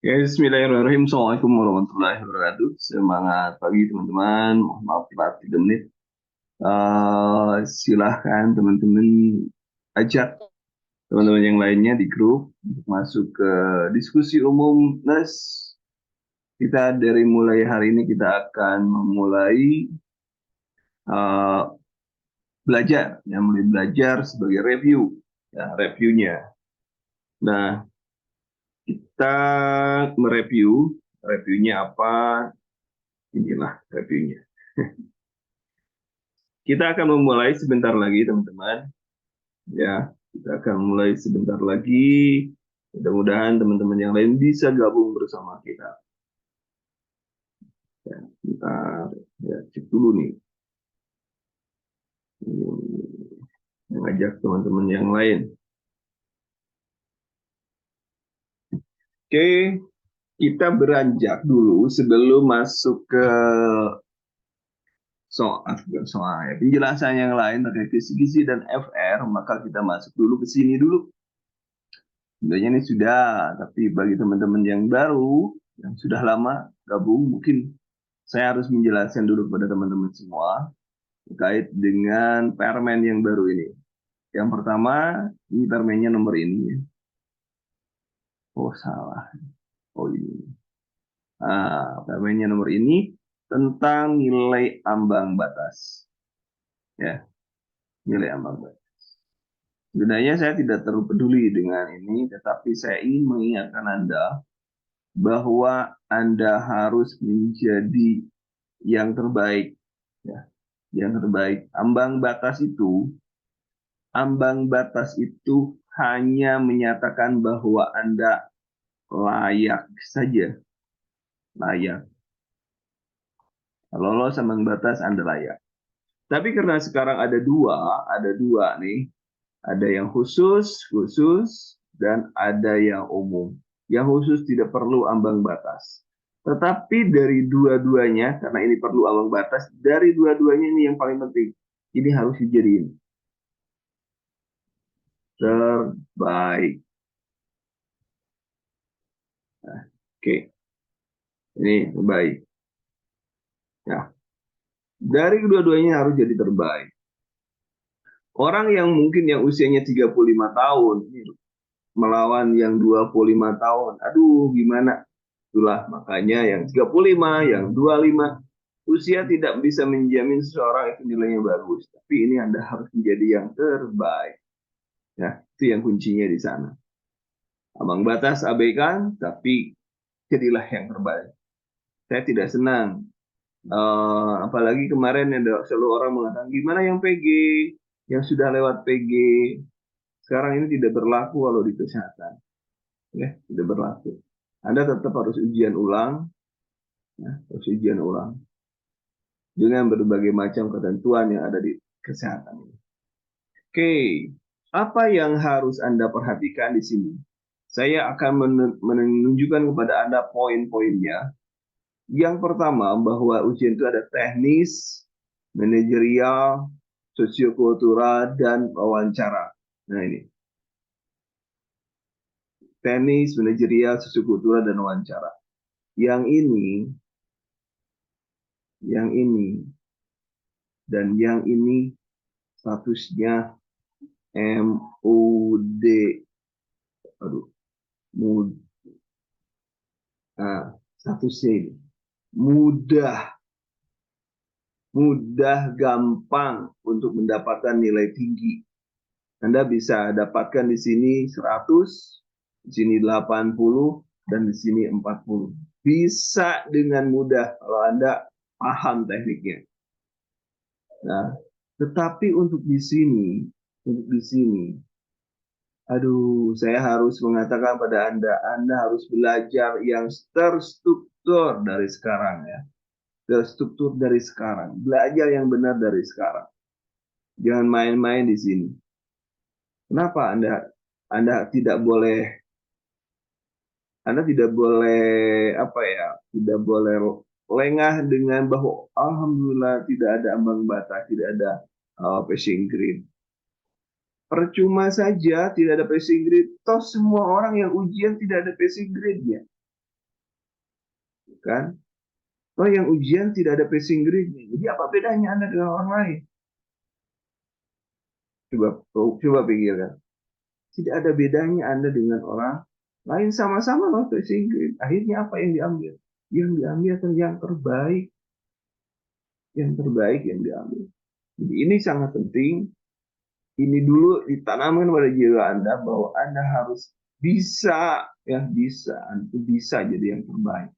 Ya, Bismillahirrahmanirrahim. Assalamualaikum warahmatullahi wabarakatuh. Semangat pagi teman-teman. Mohon maaf telat 3 menit. Silahkan teman-teman ajak teman-teman yang lainnya di grup untuk masuk ke diskusi umum. Plus kita dari mulai hari ini kita akan memulai uh, belajar, ya, mulai belajar sebagai review, ya, reviewnya. Nah, kita reviewnya apa? Inilah reviewnya. Kita akan memulai sebentar lagi, teman-teman. Ya, kita akan mulai sebentar lagi. Mudah-mudahan teman-teman yang lain bisa gabung bersama kita. Ya, bentar, ya, cek dulu nih. Mengajak teman-teman yang lain. Oke, kita beranjak dulu sebelum masuk ke soal ya, penjelasan yang lain terkait kisi-kisi dan FR, maka kita masuk dulu ke sini dulu. Sebenarnya ini sudah, tapi bagi teman-teman yang baru, yang sudah lama gabung, mungkin saya harus menjelaskan dulu kepada teman-teman semua terkait dengan permen yang baru ini. Yang pertama, ini permennya nomor ini. Oh, salah. Oh, ini. Permennya nomor ini tentang nilai ambang batas. Ya, nilai ambang batas. Sebenarnya saya tidak terlalu peduli dengan ini, tetapi saya ingin mengingatkan Anda bahwa Anda harus menjadi yang terbaik. Ya, yang terbaik. Ambang batas itu hanya menyatakan bahwa Anda layak saja. Layak. Lolos ambang batas, Anda layak. Tapi karena sekarang ada dua nih. Ada yang khusus, dan ada yang umum. Yang khusus tidak perlu ambang batas. Tetapi dari dua-duanya, karena ini perlu ambang batas, dari dua-duanya ini yang paling penting. Ini harus dijadiin terbaik. Nah, oke, ini terbaik. Ya, dari kedua-duanya harus jadi terbaik. Orang yang mungkin yang usianya 35 tahun melawan yang 25 tahun. Aduh, gimana? Itulah makanya yang 35, yang 25 usia tidak bisa menjamin seseorang itu nilainya bagus. Tapi ini Anda harus menjadi yang terbaik. Ya, itu yang kuncinya di sana. Ambang batas abaikan, tapi jadilah yang terbaik. Saya tidak senang. Apalagi kemarin ada selalu orang mengatakan gimana yang PG, yang sudah lewat PG. Sekarang ini tidak berlaku kalau di kesehatan, ya, tidak berlaku. Anda tetap harus ujian ulang, ya, harus ujian ulang dengan berbagai macam ketentuan yang ada di kesehatan ini. Oke, apa yang harus Anda perhatikan di sini? Saya akan menunjukkan kepada Anda poin-poinnya. Yang pertama, bahwa ujian itu ada teknis, manajerial, sosiokultural, dan wawancara. Nah ini, teknis, manajerial, sosiokultural, dan wawancara. Yang ini, yang ini, dan yang ini statusnya MUD. Aduh, mud, statusnya ini. Mudah, gampang untuk mendapatkan nilai tinggi. Anda bisa dapatkan di sini 100, di sini 80, dan di sini 40. Bisa dengan mudah kalau Anda paham tekniknya. Nah, tetapi untuk di sini, aduh, saya harus mengatakan pada Anda harus belajar yang terstruktur dari sekarang ya. Terstruktur dari sekarang. Belajar yang benar dari sekarang. Jangan main-main di sini. Kenapa Anda tidak boleh apa ya, tidak boleh lengah dengan bahwa alhamdulillah tidak ada ambang batas, tidak ada passing grade. Percuma saja tidak ada passing grade, toh semua orang yang ujian tidak ada passing grade-nya. kan? Oh, yang ujian tidak ada passing grade-nya. Jadi apa bedanya Anda dengan orang lain? Coba pikirkan. Tidak ada bedanya Anda dengan orang lain, sama-sama loh passing grade. Akhirnya apa yang diambil? Yang diambil adalah yang terbaik, yang diambil. Jadi ini sangat penting. Ini dulu ditanamkan pada jiwa Anda bahwa Anda harus bisa, ya bisa, Anda bisa jadi yang terbaik.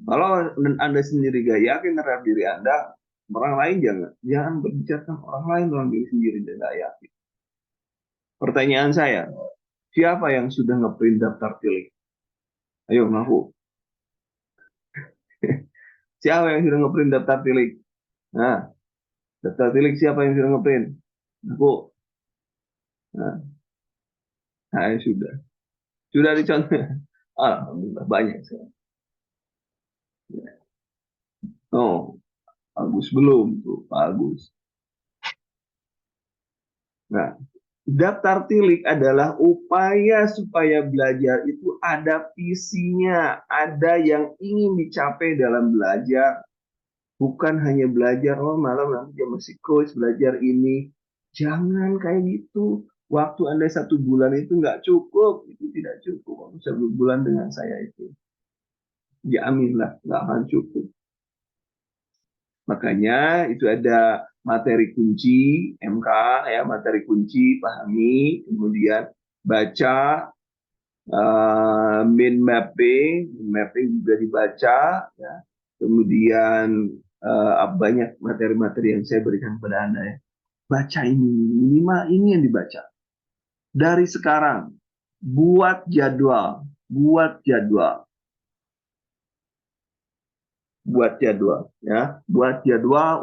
Kalau Anda sendiri gak yakin terhadap diri Anda, orang lain jangan berbicara orang lain tentang diri sendiri dan gak yakin. Pertanyaan saya, siapa yang sudah ngeprint daftar tilik? Ayo ngaku. Siapa yang sudah ngeprint daftar tilik? Nah, daftar tilik siapa yang sudah ngeprint? Aku. Nah, nah sudah. Sudah dicontoh. Alhamdulillah banyak. Oh, bagus belum tuh, bagus. Nah, daftar tilik adalah upaya supaya belajar itu ada visinya, ada yang ingin dicapai dalam belajar, bukan hanya belajar, oh malam nanti jam masih coach belajar ini. Jangan kayak gitu. Waktu Anda 1 bulan itu nggak cukup, itu tidak cukup. Waktu 1 bulan dengan saya itu, jaminlah nggak akan cukup. Makanya itu ada materi kunci MK, ya materi kunci pahami, kemudian baca, mapping juga dibaca, ya. Kemudian banyak materi-materi yang saya berikan kepada Anda, ya. Baca ini, minimal ini yang dibaca. Dari sekarang, buat jadwal, buat jadwal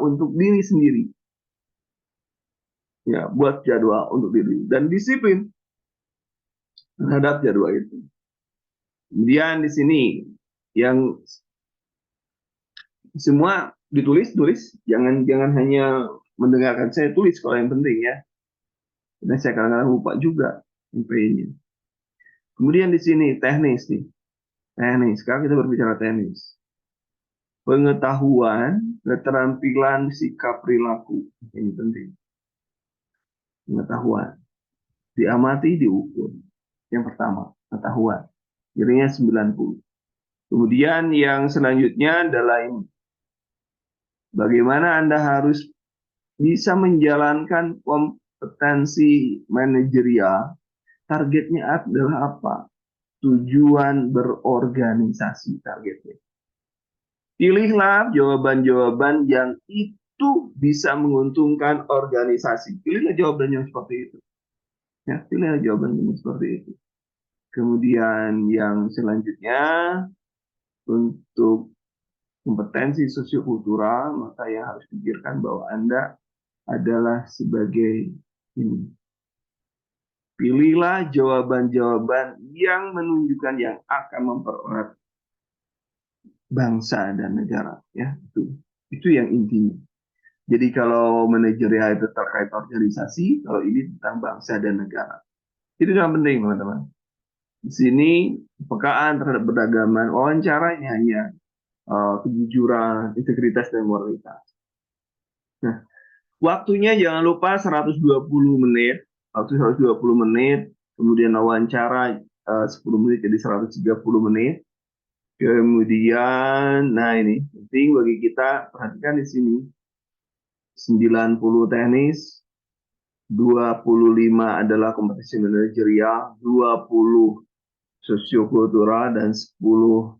untuk diri sendiri, ya, buat jadwal untuk diri dan disiplin terhadap jadwal itu. Kemudian di sini yang semua ditulis, jangan hanya mendengarkan saya tulis kalau yang penting, ya. Dan saya kadang-kadang lupa juga MP-nya. Kemudian di sini teknis nih. Teknis. Sekarang kita berbicara teknis. Pengetahuan, keterampilan, sikap perilaku. Ini penting. Pengetahuan. Diamati, diukur. Yang pertama, pengetahuan. Jadinya 90. Kemudian yang selanjutnya adalah ini. Bagaimana Anda harus bisa menjalankan kompetensi manajerial. Targetnya adalah apa? Tujuan berorganisasi targetnya. Pilihlah jawaban-jawaban yang itu bisa menguntungkan organisasi. Pilihlah jawaban yang seperti itu. Ya, pilihlah jawaban yang seperti itu. Kemudian yang selanjutnya, untuk kompetensi sosiokultural, maka yang harus pikirkan bahwa Anda adalah sebagai ini. Pilihlah jawaban-jawaban yang menunjukkan yang akan mempererat bangsa dan negara, ya. Itu yang intinya. Jadi kalau manajerial itu terkait organisasi, kalau ini tentang bangsa dan negara. Itu yang penting, teman-teman. Di sini pekaan terhadap beragaman, wawancaranya hanya kejujuran, integritas, dan moralitas. Nah, waktunya jangan lupa 120 menit, waktu 120 menit, kemudian wawancara 10 menit jadi 130 menit. Kemudian, nah ini penting bagi kita, perhatikan di sini. 90 teknis, 25 adalah kompetisi manajerial, 20 sosiokultural, dan 10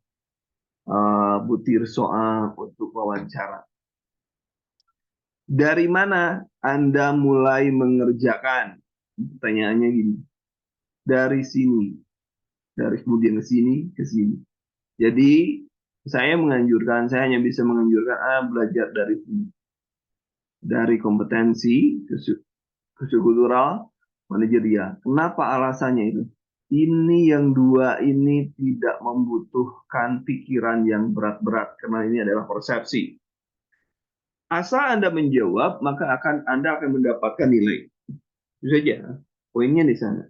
butir soal untuk wawancara. Dari mana Anda mulai mengerjakan? Pertanyaannya gini. Dari sini. Dari kemudian ke sini, ke sini. Jadi, saya hanya bisa menganjurkan belajar dari sini. Dari kompetensi, sosiokultural, manajerial. Kenapa alasannya itu? Ini yang dua ini tidak membutuhkan pikiran yang berat-berat, karena ini adalah persepsi. Asal Anda menjawab, maka Anda akan mendapatkan nilai. Itu saja. Poinnya di sana.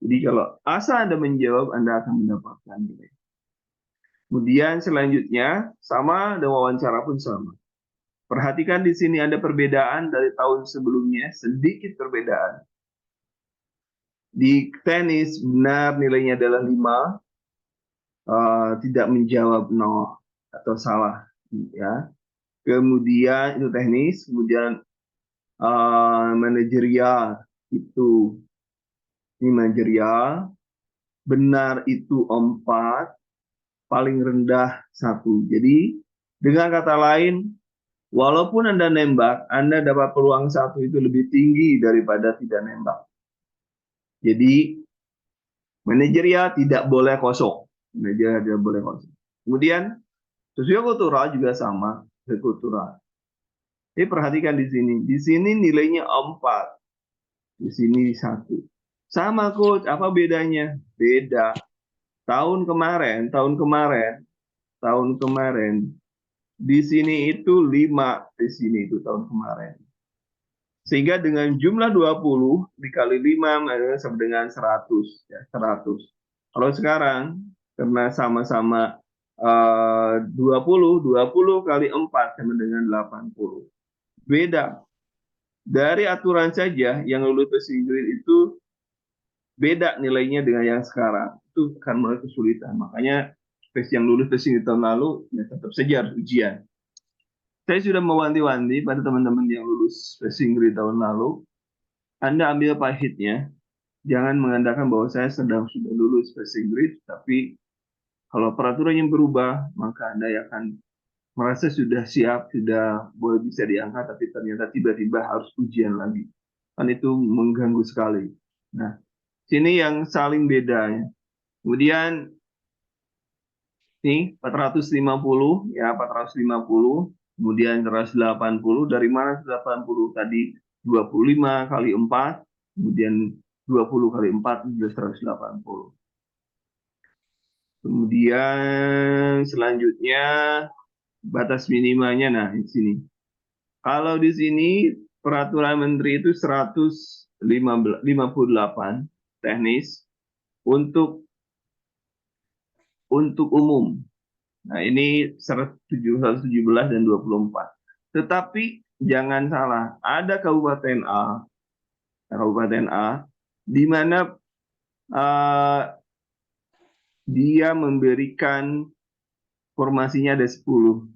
Jadi kalau asal Anda menjawab, Anda akan mendapatkan nilai. Kemudian selanjutnya sama dan wawancara pun sama. Perhatikan di sini ada perbedaan dari tahun sebelumnya, sedikit perbedaan. Di tenis benar nilainya adalah 5, tidak menjawab 0 atau salah, ya. Kemudian itu teknis, kemudian manajerial itu ini manajerial, benar itu 4, paling rendah 1. Jadi dengan kata lain, walaupun Anda nembak, Anda dapat peluang 1 itu lebih tinggi daripada tidak nembak. Jadi manajerial tidak boleh kosong. Manajerial tidak boleh kosong. Kemudian sosiokultural juga sama, sosiokultural. Jadi perhatikan di sini. Di sini nilainya 4. Di sini 1. Sama coach, apa bedanya? Beda. Tahun kemarin, di sini itu 5, di sini itu tahun kemarin. Sehingga dengan jumlah 20 dikali 5 sama dengan 100, ya, 100. Kalau sekarang karena sama-sama 20 kali 4 sama dengan 80. Beda. Dari aturan saja yang lulus passing grade itu beda nilainya dengan yang sekarang. Itu akan mulai kesulitan. Makanya yang lulus passing di tahun lalu ya tetap saja harus ujian. Saya sudah mewanti-wanti pada teman-teman yang lulus passing grade tahun lalu, Anda ambil pahitnya, jangan mengandalkan bahwa saya sudah lulus passing grade, tapi kalau peraturan yang berubah, maka Anda akan merasa sudah siap, sudah boleh bisa diangkat, tapi ternyata tiba-tiba harus ujian lagi. Kan itu mengganggu sekali. Nah, sini yang saling bedanya. Kemudian ini 450, ya 450, kemudian 180, dari mana 180 tadi? 25 kali 4, kemudian 20 kali 4 juga 180. Kemudian selanjutnya batas minimalnya, nah di sini. Kalau di sini peraturan menteri itu 158 teknis untuk umum. Nah, ini 117 dan 24. Tetapi jangan salah, ada Kabupaten A di mana dia memberikan formasinya ada 10.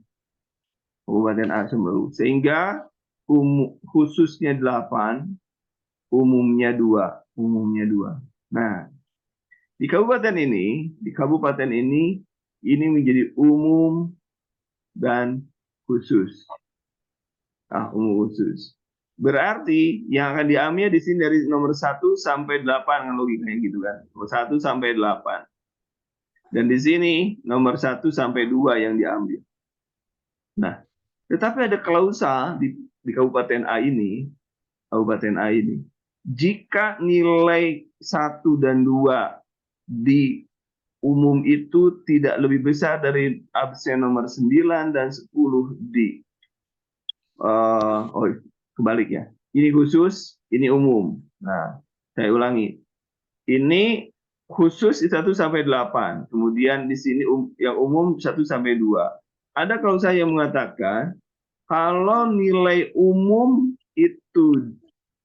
Kabupaten A Semeru. Sehingga khususnya 8, umumnya 2. Nah, di kabupaten ini menjadi umum dan khusus. Umum khusus. Berarti yang akan diambil di sini dari nomor 1 sampai 8 kan logikanya gitu kan. Nomor 1 sampai 8. Dan di sini nomor 1 sampai 2 yang diambil. Nah, tetapi ada klausa di Kabupaten A ini, jika nilai 1 dan 2 di umum itu tidak lebih besar dari absen nomor 9 dan 10 di kebalik ya. Ini khusus, ini umum. Nah, saya ulangi. Ini khusus di 1 sampai 8. Kemudian di sini yang umum 1 sampai 2. Ada klausa yang mengatakan kalau nilai umum itu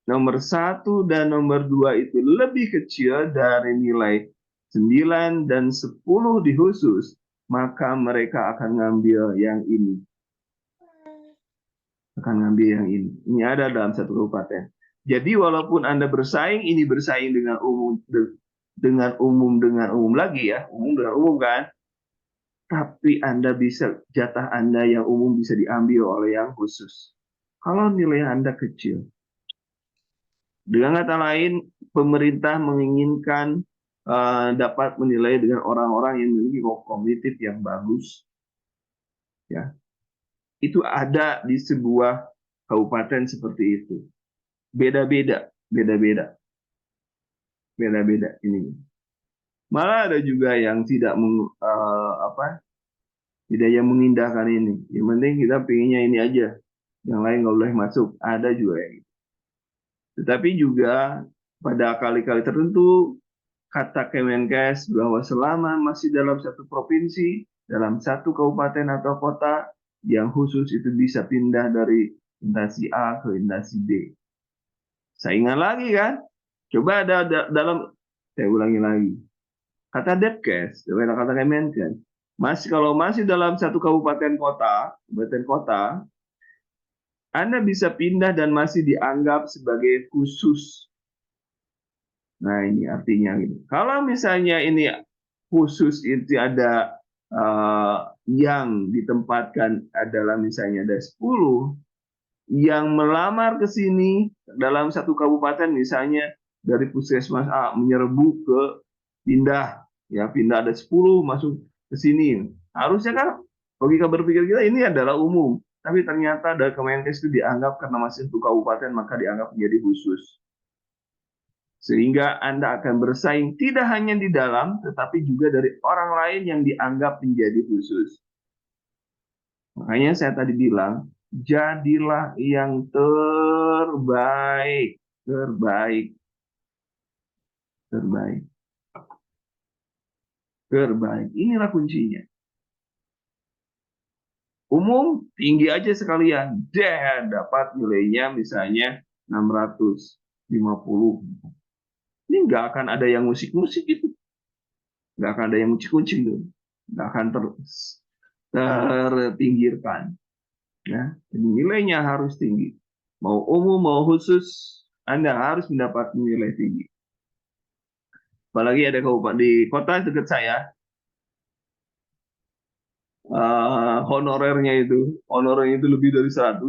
nomor 1 dan nomor 2 itu lebih kecil dari nilai 9 dan 10 di khusus, maka mereka akan ngambil yang ini. Ini ada dalam satu kabupaten. Jadi walaupun Anda bersaing, ini bersaing dengan umum lagi ya, umum dengan umum kan. Tapi jatah Anda yang umum bisa diambil oleh yang khusus. Kalau nilai Anda kecil. Dengan kata lain, pemerintah menginginkan dapat menilai dengan orang-orang yang memiliki kognitif yang bagus. Ya, itu ada di sebuah kabupaten seperti itu. Beda-beda ini. Malah ada juga yang tidak yang mengindahkan ini. Yang penting kita pinginnya ini aja, yang lain nggak boleh masuk. Ada juga yang gitu. Tetapi juga pada kali-kali tertentu kata Kemenkes bahwa selama masih dalam satu provinsi dalam satu kabupaten atau kota yang khusus itu bisa pindah dari instansi A ke instansi B. Saingan lagi kan? Coba dalam, saya ulangi lagi. Kata Depkes, kata Kemenkes, kalau masih dalam satu kabupaten kota, Anda bisa pindah dan masih dianggap sebagai khusus. Nah, ini artinya gitu. Kalau misalnya ini khusus itu ada yang ditempatkan adalah misalnya ada 10 yang melamar ke sini dalam satu kabupaten, misalnya dari puskesmas A menyerbu ke pindah, ya pindah ada 10 masuk ke sini. Harusnya kan logika berpikir kita ini adalah umum, tapi ternyata dari Kemenkes itu dianggap karena masih satu kabupaten maka dianggap menjadi khusus. Sehingga Anda akan bersaing tidak hanya di dalam, tetapi juga dari orang lain yang dianggap menjadi khusus. Makanya saya tadi bilang, jadilah yang terbaik, terbaik, terbaik, terbaik. Inilah kuncinya. Umum, tinggi aja sekalian. Dapat nilainya misalnya 650. Ini nggak akan ada yang musik-musik gitu. Nggak akan ada yang kucing-kucing tuh. Nggak akan terpinggirkan. Ya, nilainya harus tinggi. Mau umum, mau khusus, Anda harus mendapat nilai tinggi. Apalagi ada kabupaten di kota dekat saya, honorernya itu lebih dari 100,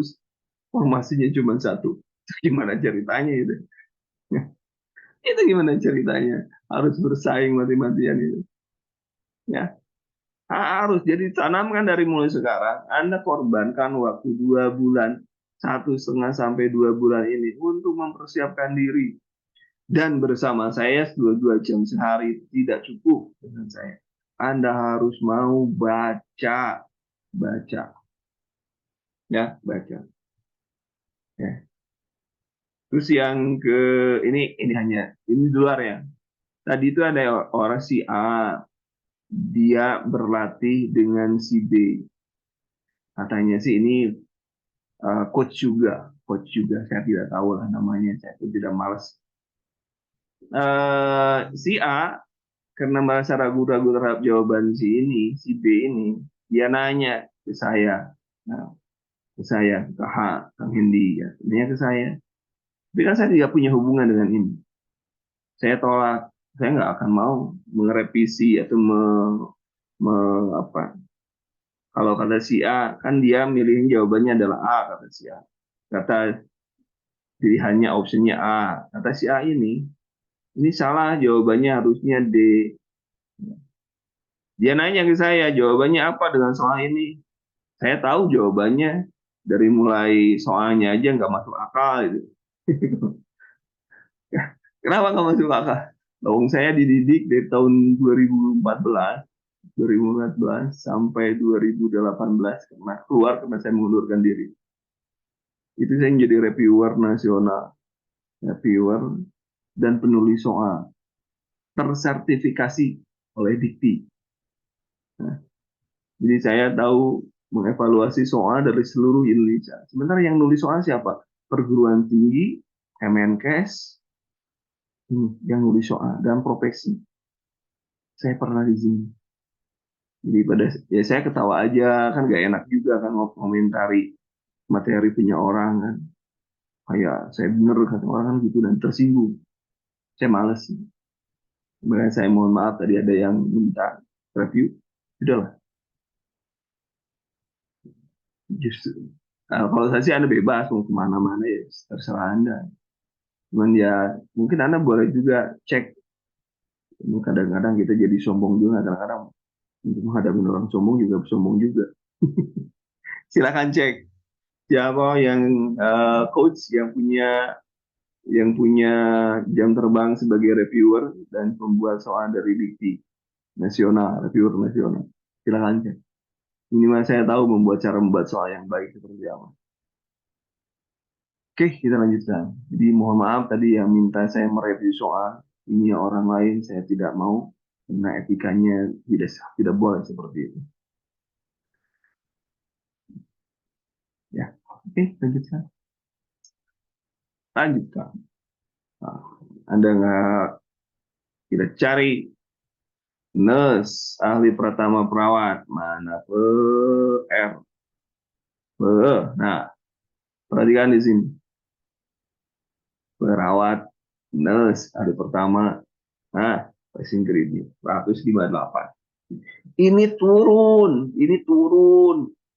formasinya cuma 1. Gimana ceritanya itu? Itu gimana ceritanya? Harus bersaing mati-matian itu. Ya, harus jadi tanamkan dari mulai sekarang. Anda korbankan waktu 2 bulan, 1,5 sampai 2 bulan ini untuk mempersiapkan diri. Dan bersama saya 2 jam sehari tidak cukup dengan saya. Anda harus mau baca, ya baca. Ya. Terus yang ke ini di luar ya. Tadi itu ada orang si A, dia berlatih dengan si B. Katanya sih ini coach juga. Saya tidak tahu lah namanya. Saya pun tidak malas. Si A karena merasa ragu-ragu terhadap jawaban si B ini, dia nanya ke saya, ke Kang Hendy, ya, nanya ke saya. Tapi kan saya tidak punya hubungan dengan ini. Saya tolak, saya nggak akan mau merevisi atau apa. Kalau kata si A, kan dia milihin jawabannya adalah A, kata si A. Kata pilihannya opsinya A. Kata si A ini salah, jawabannya harusnya D. Dia nanya ke saya, jawabannya apa dengan soal ini? Saya tahu jawabannya dari mulai soalnya aja nggak masuk akal gitu. Kenapa nggak masuk akal? Dong saya dididik dari tahun 2014 sampai 2018 karena saya mengundurkan diri. Itu saya menjadi reviewer nasional, reviewer dan penulis soal tersertifikasi oleh Dikti. Nah, jadi saya tahu mengevaluasi soal dari seluruh Indonesia. Sementara yang nulis soal siapa? Perguruan tinggi, Kemenkes, yang nulis soal dan profesi. Saya pernah di sini. Jadi ya saya ketawa aja, kan gak enak juga kan komentari materi punya orang kan. Kayak saya bener kata orang kan gitu dan tersinggung. Saya males sih. Makanya saya mohon maaf tadi ada yang minta review. Sudahlah. Justru. Nah, kalau saya sih Anda bebas mau kemana-mana ya terserah Anda. Cuman ya mungkin Anda boleh juga cek. Kadang-kadang kita jadi sombong juga, kadang-kadang untuk menghadapi orang sombong juga. Silakan cek siapa yang coach yang punya jam terbang sebagai reviewer dan pembuat soal dari Dikti nasional, reviewer nasional. Silakan cek. Minimal saya tahu cara membuat soal yang baik seperti apa. Oke, kita lanjutkan. Jadi mohon maaf tadi yang minta saya mereview soal, ini orang lain saya tidak mau karena etikanya tidak boleh seperti itu. Oke, lanjutkan. Lanjutkan. Nah, Anda nggak kita cari nurse, ahli pratama perawat. Mana PR? Nah, perhatikan di sini. Perawat, nurse, ahli pertama. Nah, passing grade 158. Ini turun.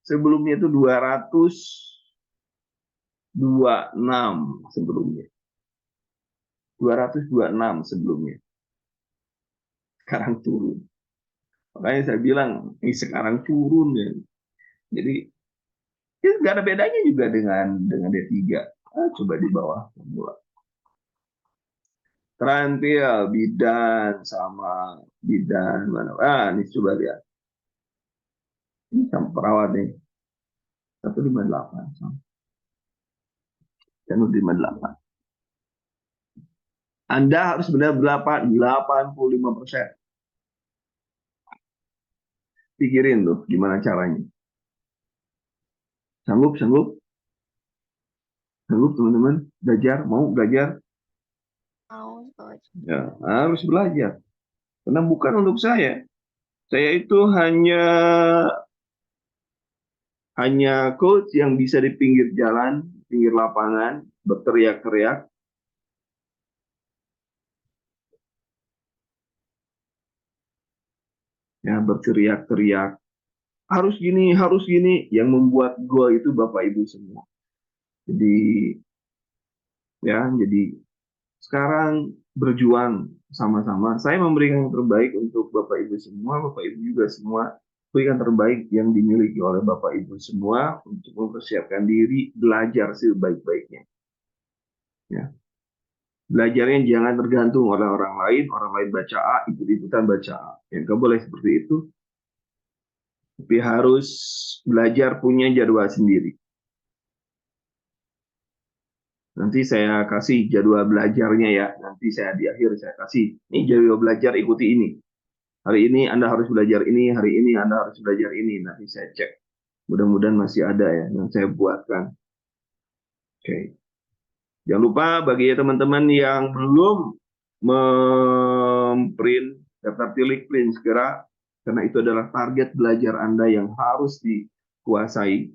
Sebelumnya itu 226 sebelumnya. 226 sebelumnya. Sekarang turun. Makanya saya bilang, ini sekarang turun ya. Jadi, ya nggak ada bedanya juga dengan D3. Coba di bawah formula. Terampil, bidan, sama bidan. Mana? Ini coba lihat. Ini sama perawat nih. 158. 158. Anda harus benar 85%. Pikirin tuh gimana caranya. Sanggup, sanggup, sanggup teman-teman. Belajar, mau belajar? Mau, Coach. Ya, harus belajar. Karena bukan untuk saya. Saya itu hanya coach yang bisa di pinggir jalan, pinggir lapangan, berteriak-teriak. Ya, berteriak-teriak. Harus gini, yang membuat gua itu Bapak Ibu semua. Jadi sekarang berjuang sama-sama. Saya memberikan yang terbaik untuk Bapak Ibu semua, Bapak Ibu juga semua berikan terbaik yang dimiliki oleh Bapak Ibu semua untuk mempersiapkan diri belajar sebaik-baiknya. Ya. Belajarnya jangan tergantung oleh orang lain baca A, ikut-ikutan baca A. Ya, nggak boleh seperti itu. Tapi harus belajar punya jadwal sendiri. Nanti saya kasih jadwal belajarnya ya. Nanti saya di akhir saya kasih. Ini jadwal belajar, ikuti ini. Hari ini Anda harus belajar ini, hari ini Anda harus belajar ini. Nanti saya cek. Mudah-mudahan masih ada ya yang saya buatkan. Oke. Jangan lupa bagi teman-teman yang belum memprint daftar pilih, print segera. Karena itu adalah target belajar Anda yang harus dikuasai.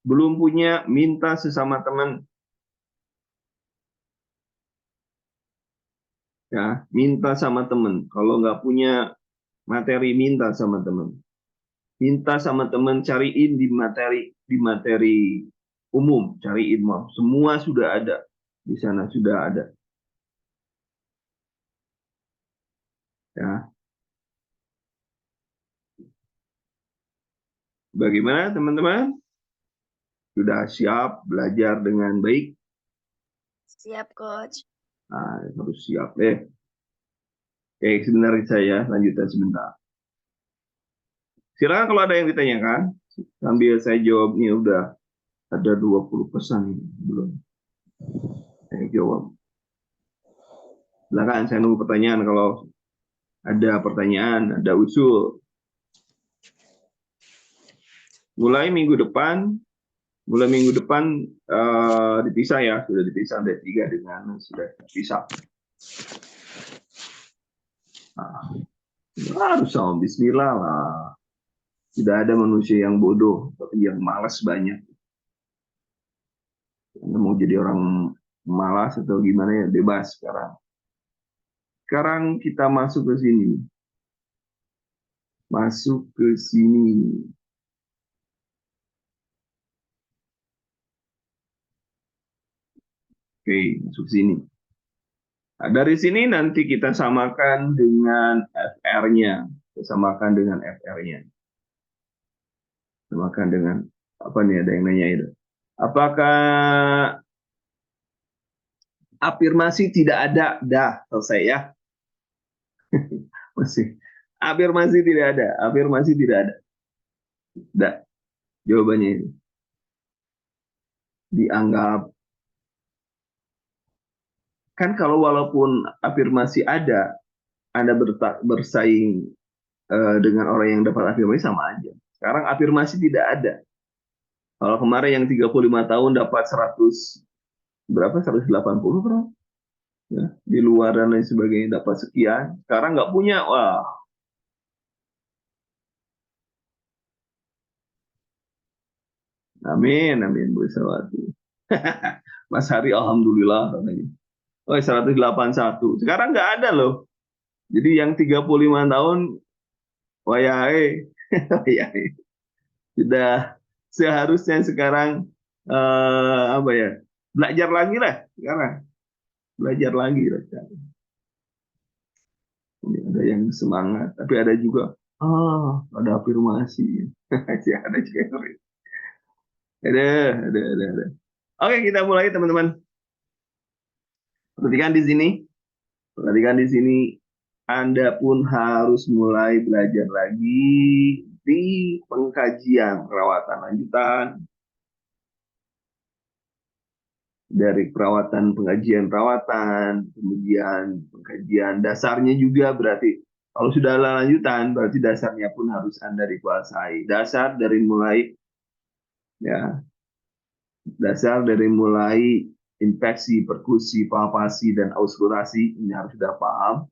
Belum punya, minta sesama teman. Ya, minta sama teman. Kalau nggak punya materi, minta sama teman. Minta sama teman cariin di materi umum, cariin mau. Semua sudah ada di sana, sudah ada. Ya. Bagaimana teman-teman? Sudah siap belajar dengan baik? Siap, Coach. Nah, harus siap deh. Oke, sebenarnya saya lanjutkan sebentar. Silakan kalau ada yang ditanyakan, sambil saya jawab nih udah ada 20 pesan belum. Saya jawab. Silakan saya nunggu pertanyaan kalau ada pertanyaan, ada usul. Mulai minggu depan dipisah ya, sudah dipisah D3 dengan sudah dipisah. Nah, harus sama bismillah lah. Tidak ada manusia yang bodoh, tapi yang malas banyak. Anda mau jadi orang malas atau gimana ya, bebas sekarang. Sekarang kita masuk ke sini. Masuk ke sini. Oke, masuk sini. Nah, dari sini nanti kita samakan dengan FR-nya. Kita samakan dengan FR-nya. Samakan dengan, apa nih, ada yang nanya itu. Apakah afirmasi tidak ada? Dah, selesai ya. Masih. Afirmasi tidak ada. Afirmasi tidak ada. Dah, jawabannya ini. Dianggap. Kan kalau walaupun afirmasi ada, Anda bersaing dengan orang yang dapat afirmasi sama aja. Sekarang afirmasi tidak ada. Kalau kemarin yang 35 tahun dapat 100 berapa 180 bro, ya, di luar dan lain sebagainya dapat sekian, sekarang nggak punya, wah, amin amin Bu Sawati. Mas Hari alhamdulillah katanya. Oh 181 sekarang nggak ada loh, jadi yang 35 tahun wayai wayai sudah seharusnya sekarang apa ya, belajar lagi lah sekarang, belajar lagi lah sekarang. Ini ada yang semangat, tapi ada juga ada afirmasi. Ya, ada juga yang ngeri. Ada. Oke, kita mulai teman-teman. Perhatikan di sini, perhatikan di sini. Anda pun harus mulai belajar lagi di pengkajian perawatan lanjutan, dari perawatan pengkajian perawatan, kemudian pengkajian dasarnya juga berarti kalau sudah lanjutan berarti dasarnya pun harus Anda dikuasai. Ya, dasar dari mulai infeksi, perkusi, palpasi dan auskultasi ini harus sudah paham.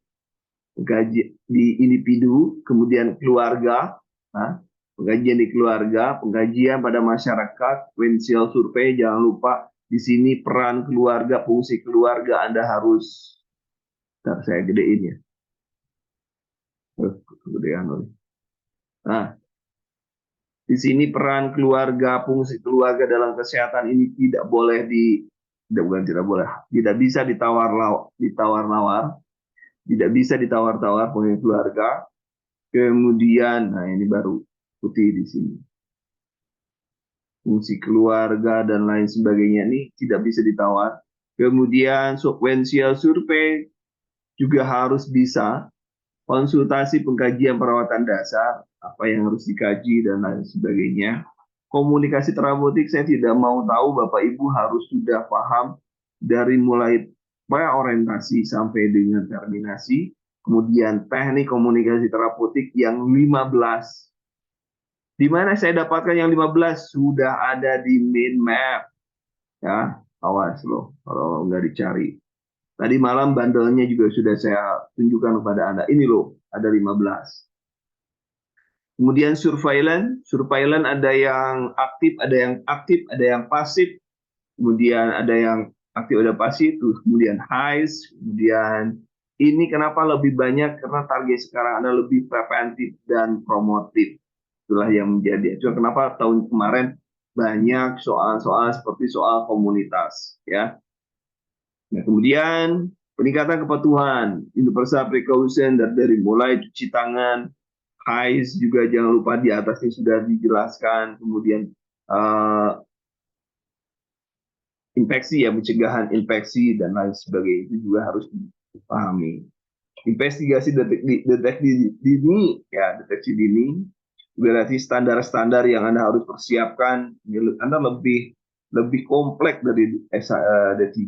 Pengkajian di individu, kemudian keluarga, nah, pengkajian di keluarga, pengkajian pada masyarakat, Wensial survei, jangan lupa di sini peran keluarga, fungsi keluarga Anda harus, ntar saya gedein ya. Kegedean. Nah, di sini peran keluarga, fungsi keluarga dalam kesehatan ini tidak boleh tidak bisa ditawar-nawar, tidak bisa ditawar-tawar oleh keluarga. Kemudian, nah ini baru putih di sini. Fungsi keluarga dan lain sebagainya ini tidak bisa ditawar. Kemudian sequential survei juga harus bisa, konsultasi pengkajian perawatan dasar, apa yang harus dikaji dan lain sebagainya. Komunikasi terapeutik saya tidak mau tahu Bapak Ibu harus sudah paham dari mulai orientasi sampai dengan terminasi. Kemudian teknik komunikasi terapeutik yang 15. Di mana saya dapatkan yang 15? Sudah ada di main map. Ya, awas loh kalau nggak dicari. Tadi malam bandelnya juga sudah saya tunjukkan kepada Anda. Ini loh, ada 15. Kemudian surveillance ada yang aktif, ada yang pasif. Kemudian ada yang aktif, ada pasif. Kemudian HICE, kemudian ini kenapa lebih banyak? Karena target sekarang ada lebih preventif dan promotif. Itulah yang menjadi. Cuma kenapa tahun kemarin banyak soal-soal seperti soal komunitas, ya. Nah, kemudian peningkatan kepatuhan, universal precaution dari mulai cuci tangan, HICE juga jangan lupa di atasnya sudah dijelaskan, kemudian infeksi ya, pencegahan infeksi dan lain sebagainya itu juga harus dipahami. Investigasi deteksi dini, ya deteksi dini berarti standar-standar yang Anda harus persiapkan. Anda lebih kompleks dari D3.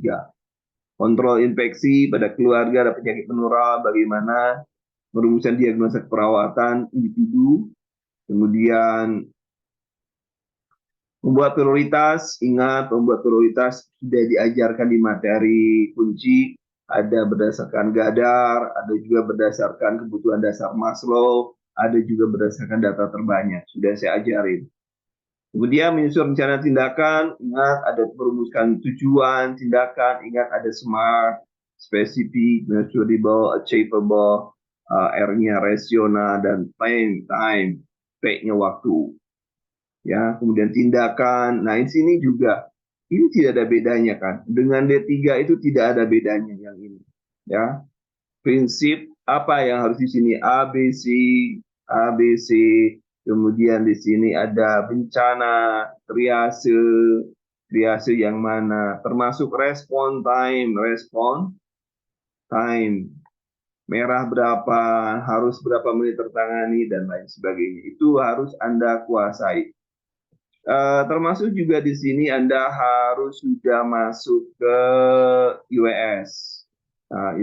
Kontrol infeksi pada keluarga ada penyakit menular, bagaimana merumuskan diagnosa perawatan individu, kemudian membuat prioritas. Ingat, membuat prioritas sudah diajarkan di materi kunci, ada berdasarkan Gadar, ada juga berdasarkan kebutuhan dasar Maslow, ada juga berdasarkan data terbanyak, sudah saya ajarin. Kemudian menyusun rencana tindakan, ingat ada merumuskan tujuan tindakan, ingat ada SMART, spesifik, measurable, achievable, R-nya rasional, dan time, P-nya waktu. Ya, kemudian tindakan. Nah, di sini juga ini tidak ada bedanya kan. Dengan D3 itu tidak ada bedanya yang ini. Ya. Prinsip apa yang harus di sini? ABC, kemudian di sini ada bencana, triase yang mana, termasuk respon time, merah berapa, harus berapa menit tertangani dan lain sebagainya. Itu harus Anda kuasai. Termasuk juga di sini Anda harus sudah masuk ke IWS. Nah,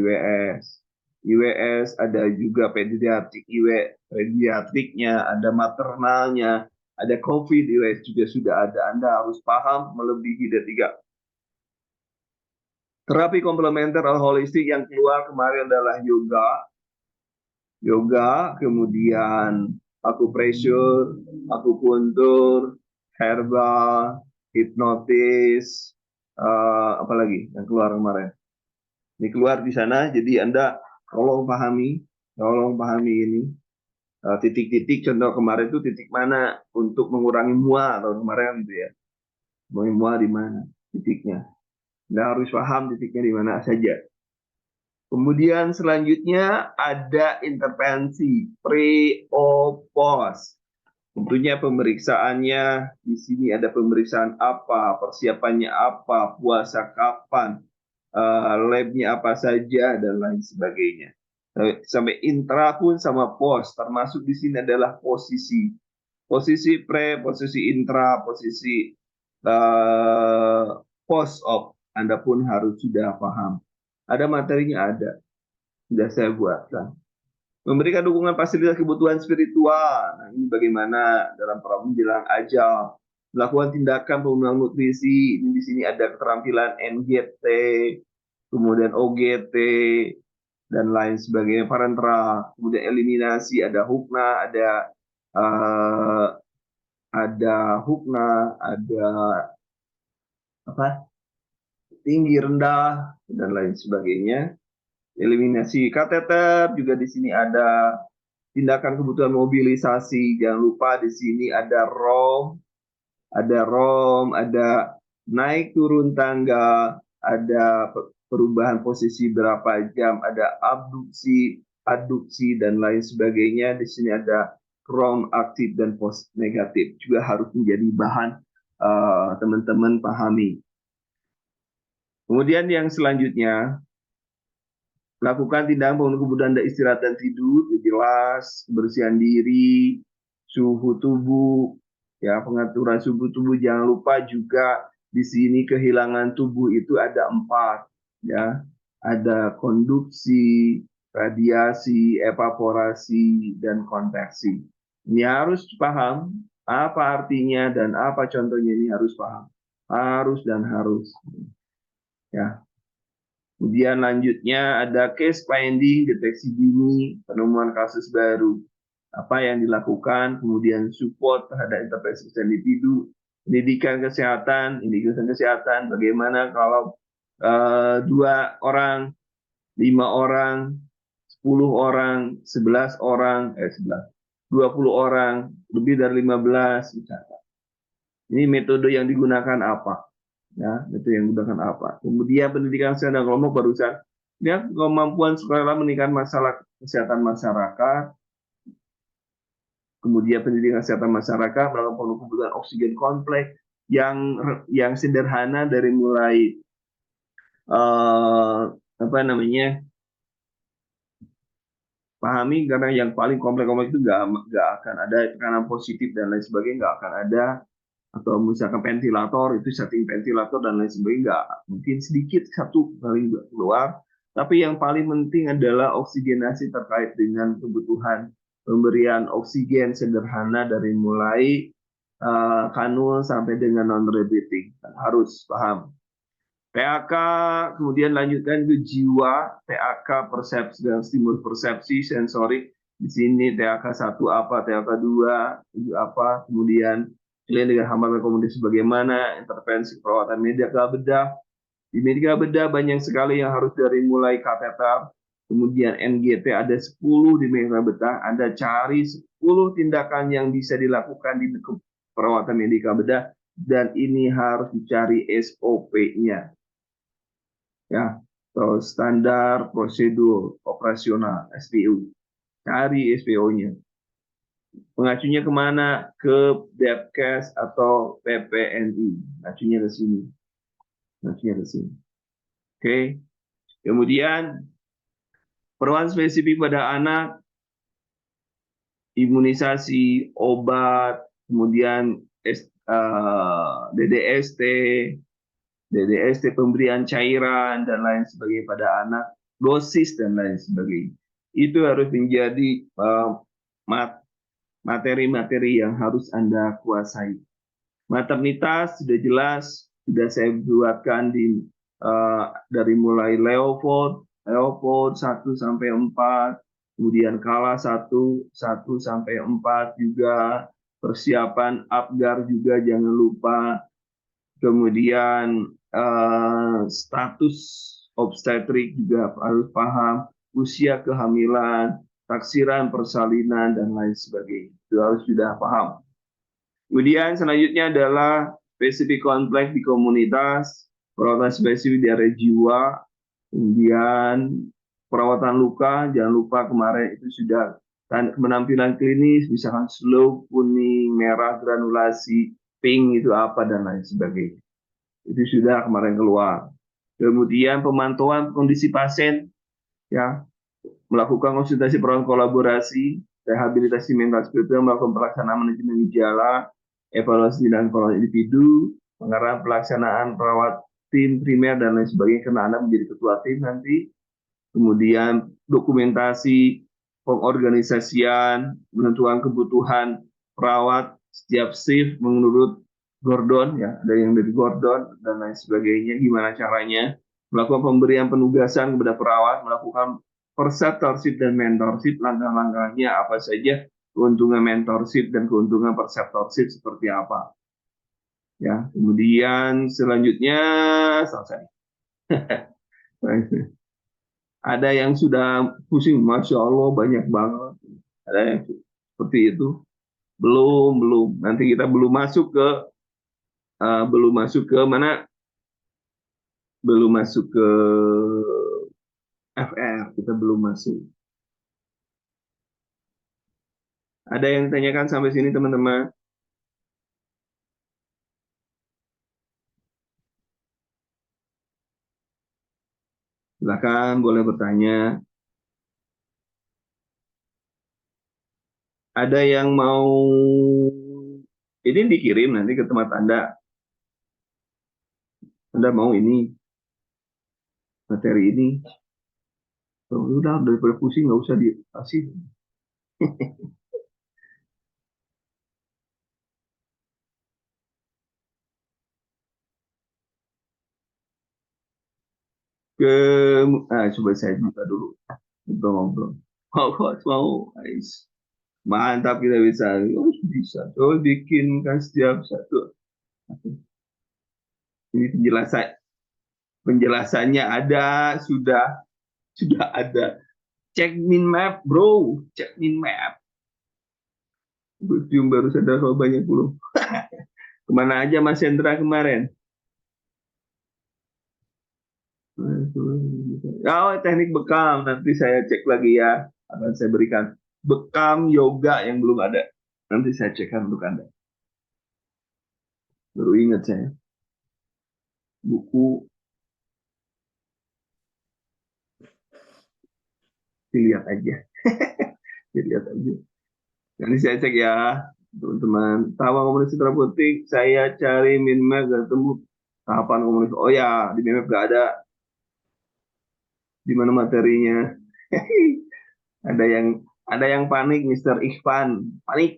IWS ada juga pediatriknya, ada maternalnya. Ada COVID di US juga sudah ada. Anda harus paham melebihi D3. Terapi komplementer atau holistik yang keluar kemarin adalah yoga, kemudian akupressure, akupuntur, herbal, hipnotis, apalagi yang keluar kemarin. Ini keluar di sana, jadi Anda tolong pahami ini titik-titik. Contoh kemarin itu titik mana untuk mengurangi mual atau kemarin gitu ya, mengurangi mual di mana titiknya. Anda harus paham titiknya di mana saja. Kemudian selanjutnya ada intervensi pre-post. Tentunya pemeriksaannya di sini ada pemeriksaan apa, persiapannya apa, puasa kapan, labnya apa saja dan lain sebagainya. Sampai intra pun sama post, termasuk di sini adalah posisi pre, posisi intra, posisi post op. Anda pun harus sudah paham. Ada materinya, ada, sudah saya buatkan. Memberikan dukungan fasilitas kebutuhan spiritual. Nah, ini bagaimana dalam menjelang ajal. Melakukan tindakan pemenuhan nutrisi. Ini di sini ada keterampilan NGT, kemudian OGT, dan lain sebagainya. Parenteral, kemudian eliminasi, ada hukna, ada hukna, ada apa? Tinggi, rendah, dan lain sebagainya. Eliminasi kateter juga di sini ada. Tindakan kebutuhan mobilisasi, jangan lupa di sini ada ada naik turun tangga, ada perubahan posisi berapa jam, ada abduksi, aduksi dan lain sebagainya. Di sini ada ROM aktif dan post negatif, juga harus menjadi bahan teman-teman pahami. Kemudian yang selanjutnya, lakukan tindakan pemenuhan kebutuhan istirahat dan tidur, jelas, kebersihan diri, suhu tubuh, ya pengaturan suhu tubuh. Jangan lupa juga di sini kehilangan tubuh itu ada 4, ya, ada konduksi, radiasi, evaporasi, dan konveksi. Ini harus paham apa artinya dan apa contohnya, ini harus paham, harus dan harus, ya. Kemudian lanjutnya ada case finding, deteksi dini, penemuan kasus baru. Apa yang dilakukan, kemudian support terhadap intervensi individu, pendidikan kesehatan, bagaimana kalau 2 orang, 5 orang, 10 orang, 11 orang, 20 orang, lebih dari 15, misalkan. Ini metode yang digunakan apa? Ya, itu yang digunakan apa. Kemudian pendidikan kesehatan kelompok barusan, ya, kemampuan sukarela meningkatkan masalah kesehatan masyarakat. Kemudian pendidikan kesehatan masyarakat melakukan kebutuhan oksigen kompleks yang sederhana dari mulai pahami, karena yang paling kompleks itu nggak akan ada tekanan positif dan lain sebagainya, nggak akan ada. Atau misalkan ventilator, itu setting ventilator dan lain sebagainya, nggak, mungkin sedikit satu kali keluar. Tapi yang paling penting adalah oksigenasi terkait dengan kebutuhan pemberian oksigen sederhana dari mulai kanul sampai dengan non-rebreathing. Harus paham. PAK, kemudian lanjutkan ke jiwa, PAK persepsi dan stimulus persepsi sensorik. Di sini TAK 1 apa, TAK 2 itu apa, kemudian klien dengan hambatan komunikasi bagaimana, intervensi perawatan medika bedah. Di medika bedah banyak sekali yang harus dari mulai kateter, kemudian NGT ada 10 di medika bedah. Anda cari 10 tindakan yang bisa dilakukan di perawatan medika bedah, dan ini harus dicari SOP-nya. Ya, atau standar prosedur operasional SPO. Cari SPO-nya. Mengacunya kemana? Ke Depkes atau PPNI. Mengacunya ke sini. Oke. Kemudian perubahan spesifik pada anak, imunisasi, obat, kemudian DDST, pemberian cairan dan lain sebagainya pada anak, dosis dan lain sebagainya. Itu harus menjadi materi-materi yang harus Anda kuasai. Maternitas sudah jelas, sudah saya buatkan dari mulai Leopold 1 sampai 4, kemudian Kala 1 sampai 4 juga, persiapan Apgar juga jangan lupa, kemudian status obstetrik juga harus paham, usia kehamilan, taksiran persalinan, dan lain sebagainya. Itu harus sudah paham. Kemudian selanjutnya adalah spesifik konflik di komunitas, perawatan spesifik di area jiwa, kemudian perawatan luka, jangan lupa kemarin itu sudah penampilan klinis, misalkan slow, kuning, merah, granulasi, pink itu apa, dan lain sebagainya. Itu sudah kemarin keluar. Kemudian pemantauan kondisi pasien, ya, melakukan konsultasi perawatan kolaborasi, rehabilitasi mental spiritual, melakukan pelaksanaan manajemen gejala, evaluasi dan perawatan individu, pengarahan pelaksanaan perawat tim primer dan lain sebagainya, karena Anda menjadi ketua tim nanti. Kemudian dokumentasi pengorganisasian, menentukan kebutuhan perawat setiap shift menurut Gordon, ya, ada yang dari Gordon dan lain sebagainya, gimana caranya melakukan pemberian penugasan kepada perawat, melakukan perseptorship dan mentorship, langkah-langkahnya apa saja, keuntungan mentorship dan keuntungan perseptorship seperti apa. Ya, kemudian selanjutnya selesai. Ada yang sudah pusing, Masya Allah banyak banget. Ada yang seperti itu. Belum. Nanti kita belum masuk ke mana? Belum masuk ke FR. Kita belum masuk. Ada yang tanyakan sampai sini teman-teman? Silakan boleh bertanya. Ada yang mau ini dikirim nanti ke tempat Anda. Anda mau ini materi ini. Udah daripada pusing nggak usah dikasih. Coba saya buka dulu. Ngobrol-ngobrol. Mau, guys. Mantap kita bisa. Oh, bisa. Coba bikinkan setiap satu. Ini penjelasannya ada, sudah ada. Cek min map, bro. Cek min map. Cium baru sadar kalau banyak belum. Kemana aja Mas Hendra kemarin? Oh, teknik bekam. Nanti saya cek lagi ya. Akan saya berikan bekam yoga yang belum ada. Nanti saya cekkan untuk Anda. Baru ingat saya. Buku. Dilihat aja. Dilihat aja. Nanti saya cek ya, teman-teman. Tahapan komunikasi terapeutik, saya cari minmap gak ketemu tahapan komunikasi. Oh ya, di minmap gak ada. Di mana materinya? ada yang panik, Mister Ikhwan. Panik.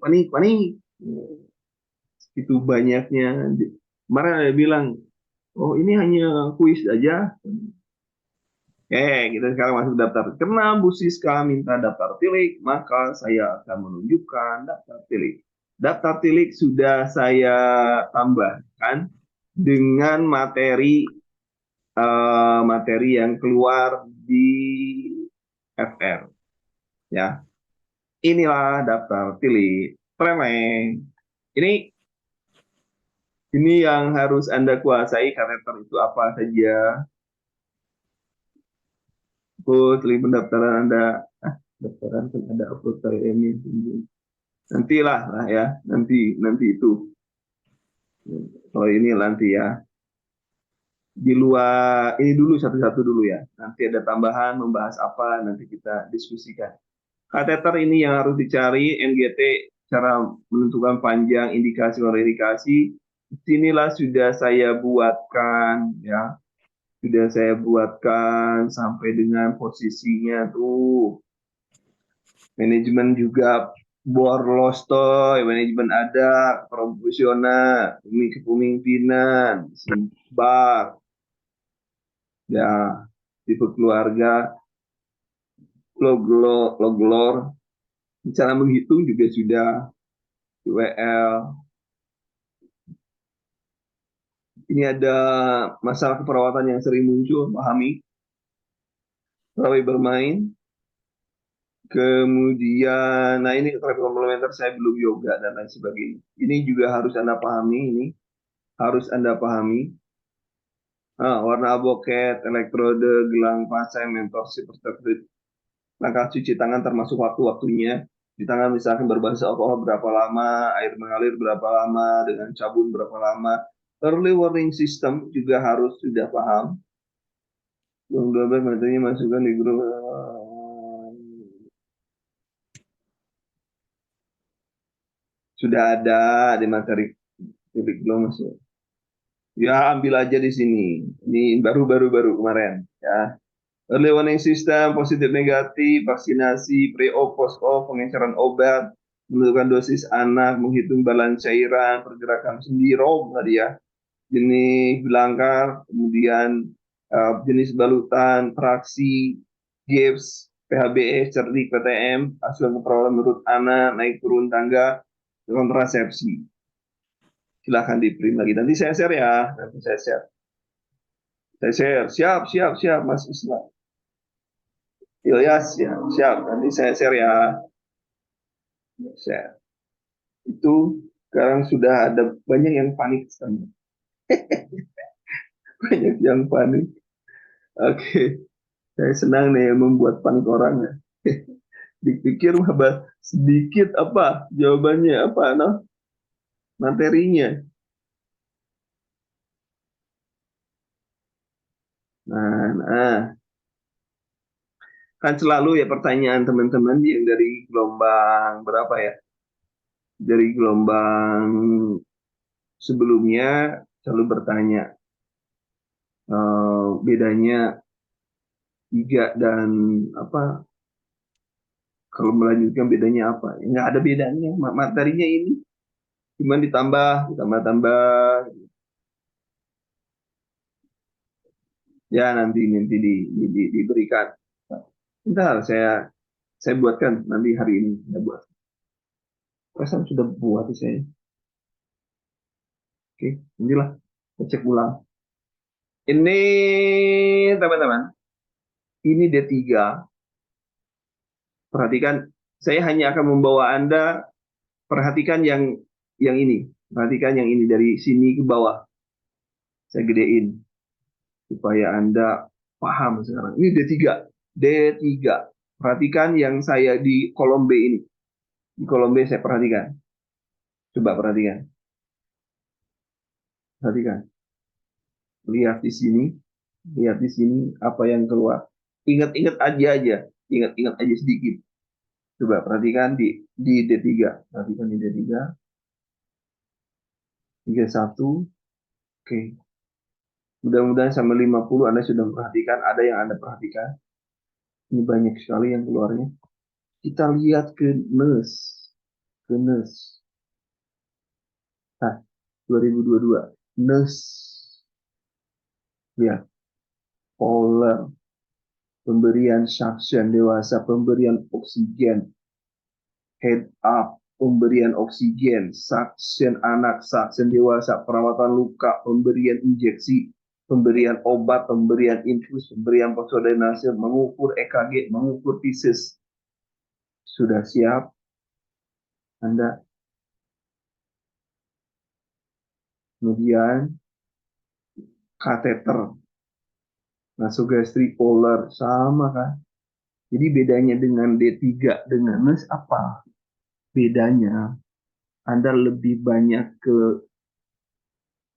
Itu banyaknya. Kemarin ada bilang, oh ini hanya kuis aja. Kita sekarang masuk daftar. Karena Bu Siska minta daftar tilik, maka saya akan menunjukkan daftar tilik. Daftar tilik sudah saya tambahkan dengan materi yang keluar di FR. Ya, inilah daftar tilik. Tremeng. Ini yang harus Anda kuasai, karakter itu apa saja. Link pendaftaran Anda. Pendaftaran kan ada upload ini. Nantilah lah ya, nanti itu. Kalau ini nanti ya. Di luar ini dulu satu-satu dulu ya. Nanti ada tambahan membahas apa nanti kita diskusikan. Kateter ini yang harus dicari, NGT cara menentukan panjang, indikasi indikasi. Sinilah sudah saya buatkan ya. Sudah saya buatkan sampai dengan posisinya tuh. Manajemen juga Borlostoy, manajemen ada, profesional, kepemimpinan, bar, ya, tipe keluarga, loglor, cara menghitung juga sudah, WL. Ini ada masalah keperawatan yang sering muncul, pahami, pegawai bermain. Kemudian, nah ini terapi komplementer saya belum yoga dan lain sebagainya. Ini juga harus Anda pahami, ini harus Anda pahami. Warna aboket, elektrode, gelang pasang, mentorship, perspektif, langkah cuci tangan termasuk waktu-waktunya. Di tangan misalkan berbasis alkohol berapa lama, air mengalir berapa lama, dengan sabun berapa lama. Early warning system juga harus sudah paham. Yang 12 materinya masukkan di grup. Sudah ada di materi belum masuk. Ya ambil aja di sini. Ini baru kemarin ya. Early warning system, positif negatif, vaksinasi, pre-op, post-op, pengenceran obat, menentukan dosis anak, menghitung balance cairan, pergerakan sendi, ROM tadi ya, jenis belangkar, kemudian jenis balutan, traksi, gips, PHBS, cerdik, PTM, asuhan keperawatan menurut anak, naik turun tangga, kontrasepsi. Silahkan di print lagi. Nanti saya share ya. Nanti saya share. Saya share. Siap, Mas Islam. Ilyas ya, siap. Nanti saya share ya. Share. Itu sekarang sudah ada banyak yang panik. Banyak yang panik. Oke. Saya senang nih membuat panik orang ya. Dipikir sedikit apa jawabannya, apa materinya. Nah, kan selalu ya pertanyaan teman-teman yang dari gelombang berapa ya? Dari gelombang sebelumnya selalu bertanya bedanya 3 dan apa, kalau melanjutkan bedanya apa? Nggak ada bedanya, materinya ini cuma ditambah ya, nanti diberikan. Bentar, saya buatkan nanti hari ini, saya buat. Perasaan sudah buat saya. Oke, inilah saya cek ulang. Ini teman-teman, ini D3. Perhatikan, saya hanya akan membawa Anda, perhatikan yang ini. Perhatikan yang ini dari sini ke bawah. Saya gedein supaya Anda paham sekarang. Ini D3. D3. Perhatikan yang saya di kolom B ini. Di kolom B saya perhatikan. Coba perhatikan. Perhatikan. Lihat di sini. Lihat di sini apa yang keluar. Ingat-ingat aja. Ingat-ingat aja sedikit. Coba perhatikan di D3. Perhatikan di D3. 31. Oke. Mudah-mudahan sama 50 Anda sudah perhatikan. Ada yang Anda perhatikan. Ini banyak sekali yang keluarnya. Kita lihat ke NES. Ke NES. Nah, 2022. NES. Lihat. Polar. Pemberian suction dewasa. Pemberian oksigen. Head up. Pemberian oksigen. Suction anak. Suction dewasa. Perawatan luka. Pemberian injeksi. Pemberian obat. Pemberian infus. Pemberian vasodilasi. Mengukur EKG. Mengukur fisis. Sudah siap? Anda. Kemudian kateter. Nasogastri polar sama kan? Jadi bedanya dengan D3 dengan NES apa? Bedanya Anda lebih banyak ke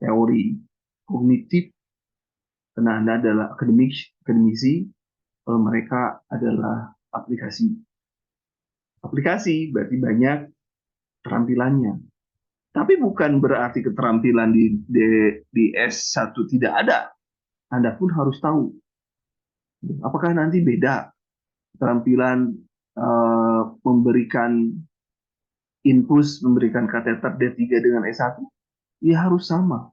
teori kognitif karena Anda adalah akademisi, kalau mereka adalah aplikasi. Aplikasi berarti banyak keterampilannya. Tapi bukan berarti keterampilan di S1 tidak ada. Anda pun harus tahu. Apakah nanti beda keterampilan memberikan Infus memberikan kateter D3 dengan S1, ya harus sama.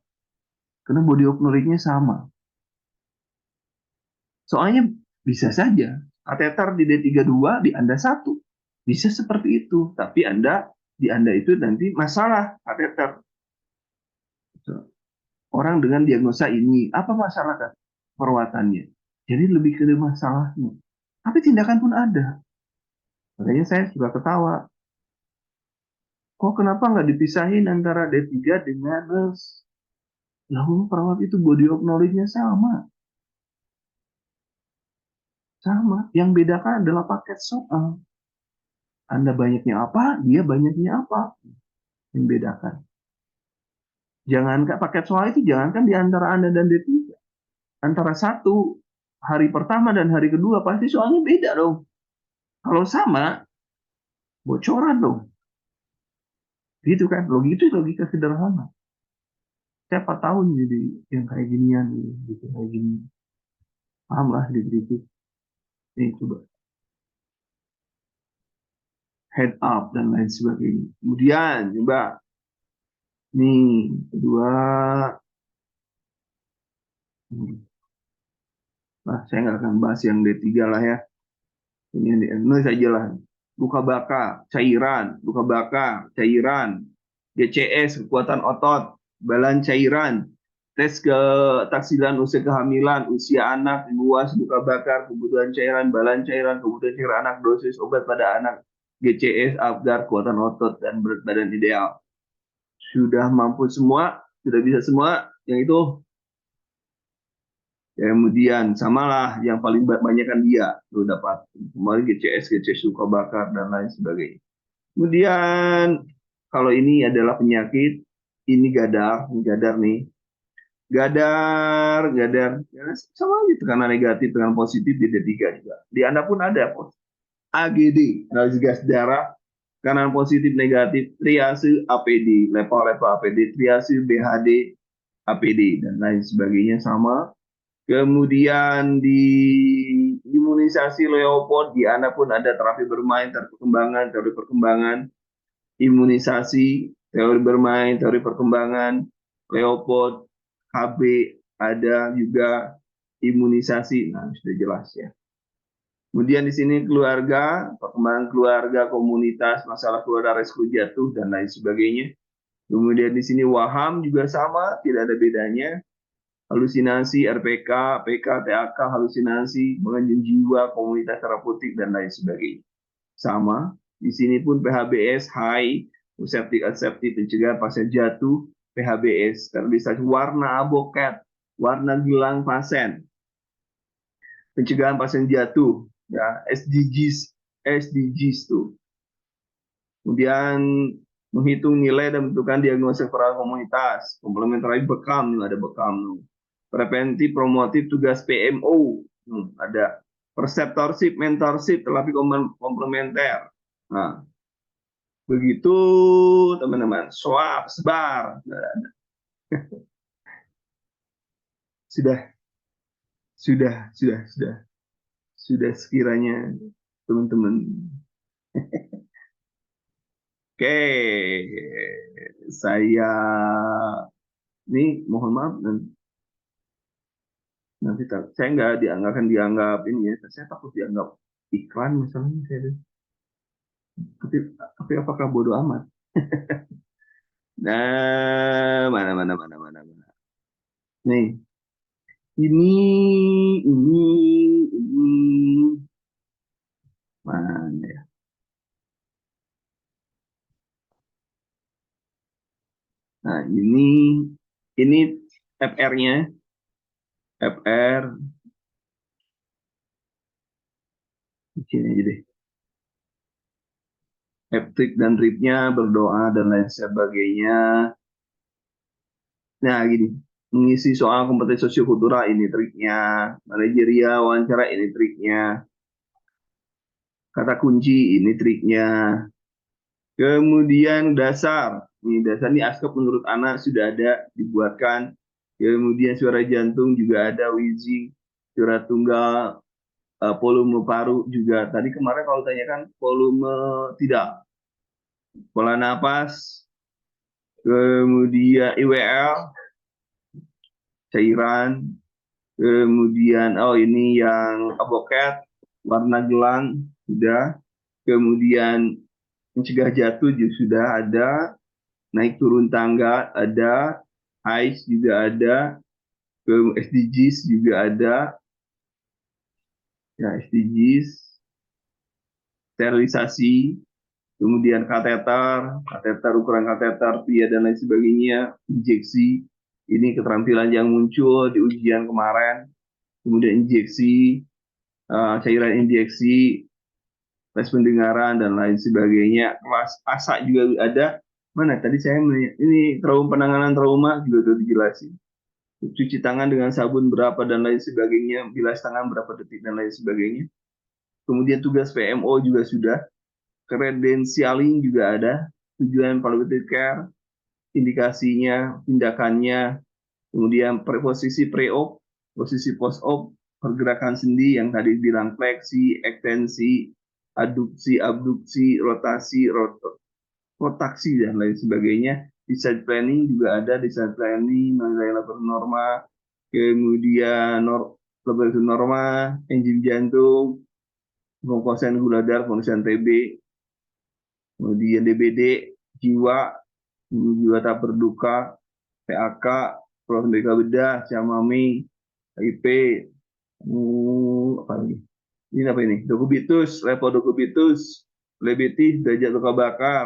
Karena body of knowledge-nya sama. Soalnya bisa saja kateter di D32 di Anda satu. Bisa seperti itu. Tapi di Anda itu nanti masalah kateter. Orang dengan diagnosa ini, apa masalah perawatannya? Jadi lebih ke masalahnya. Tapi tindakan pun ada. Makanya saya suka ketawa. Kok kenapa nggak dipisahin antara D3 dengan nurse? Lalu perawat itu body of knowledge-nya sama. Sama. Yang bedakan adalah paket soal. Anda banyaknya apa, dia banyaknya apa. Yang bedakan. Jangankan paket soal itu, jangankan di antara Anda dan D3. Antara satu hari pertama dan hari kedua, pasti soalnya beda dong. Kalau sama, bocoran dong. Gitu kan, logika sederhana. Siapa tahu jadi yang kayak ginian gitu, kayak gini. Paham lah dikritik. Nih coba head up dan lain sebagainya. Kemudian coba nih kedua, nah saya nggak akan bahas yang D3 lah ya. Ini saja lah. Luka bakar, cairan, luka bakar, cairan, GCS, kekuatan otot, balan cairan, tes ketaksilan usia kehamilan, usia anak, luas, luka bakar, kebutuhan cairan, balan cairan, kebutuhan cairan anak, dosis obat pada anak, GCS, Apgar, kekuatan otot, dan berat badan ideal. Sudah mampu semua, sudah bisa semua, yang itu kemudian samalah yang paling banyak kan dia tuh dapat kemarin GCS luka bakar dan lain sebagainya. Kemudian kalau ini adalah penyakit, ini gadar nih. Gadar, ya, sama gitu karena negatif dengan positif di D3 juga. Di Anda pun ada AGD, analisis gas darah, kanan positif negatif, triase APD, level-level APD, triase BHD, APD dan lain sebagainya sama. Kemudian di imunisasi leopard di Anda pun ada terapi bermain, teori perkembangan, imunisasi, teori bermain, teori perkembangan, leopard, HB, ada juga imunisasi. Nah, sudah jelas ya. Kemudian di sini keluarga, perkembangan keluarga, komunitas, masalah keluarga, resiko jatuh, dan lain sebagainya. Kemudian di sini waham juga sama, tidak ada bedanya. Halusinasi, RPK, PK, TAK, halusinasi, mengenjing jiwa, komunitas terapeutik, dan lain sebagainya. Sama, di sini pun PHBS, high, septic aseptic, pencegahan pasien jatuh, PHBS, sterilisasi warna abokat, warna gelang pasien, pencegahan pasien jatuh, ya, SDGs tuh. Kemudian menghitung nilai dan menentukan diagnosa peran komunitas, komplementari bekam, ada bekam. Preventif, promotif, tugas PMO, ada perseptorship, mentorship, terapi komplementer. Nah, begitu teman-teman, swab, sebar. Sudah, sudah sekiranya teman-teman. Oke, saya ini mohon maaf nanti saya nggak akan dianggap ini ya, saya takut dianggap iklan misalnya saya. Tapi apakah bodoh amat? Nah, mana. Nih, ini, mana ya? Nah, ini FR-nya, FR, di sini aja deh. Heptik dan ribnya berdoa dan lain sebagainya. Nah, gini, mengisi soal kompetensi sosiokultural ini triknya, manajerial wawancara ini triknya, kata kunci ini triknya. Kemudian dasar, ini ASKEP menurut anak sudah ada dibuatkan. Kemudian suara jantung juga ada, wheezing, suara tunggal, volume paru juga. Tadi kemarin kalau tanyakan volume tidak. pola napas, kemudian IWL, cairan, kemudian ini yang avokat, warna gelang, sudah, kemudian mencegah jatuh juga sudah ada, naik turun tangga ada, ICE juga ada, ke SDGs juga ada, ya SDGs, sterilisasi, kemudian kateter, ukuran kateter, pria dan lain sebagainya, injeksi, ini keterampilan yang muncul di ujian kemarin, kemudian injeksi, cairan injeksi, tes pendengaran dan lain sebagainya, kelas ASA juga ada. Mana tadi saya menanya, ini penanganan trauma juga sudah dijelasin. Cuci tangan dengan sabun berapa dan lain sebagainya, bilas tangan berapa detik dan lain sebagainya. Kemudian tugas PMO juga sudah, credentialing juga ada, tujuan palliative care, indikasinya, tindakannya, kemudian posisi pre-op, posisi post-op, pergerakan sendi yang tadi bilang fleksi, ekstensi, aduksi, abduksi, rotasi, rotaksi dan lain sebagainya. Design planning juga ada, design planning, nilai level norma, kemudian level norma, enzim jantung, pengkosan gula darah, pengkosan TB, kemudian DBD, jiwa, jiwa tak berduka, PAK, proses bedah, Chamami, HIV, apa lagi? Ini apa ini? Dokubitus, lepodokubitus, lebetis, derajat luka bakar,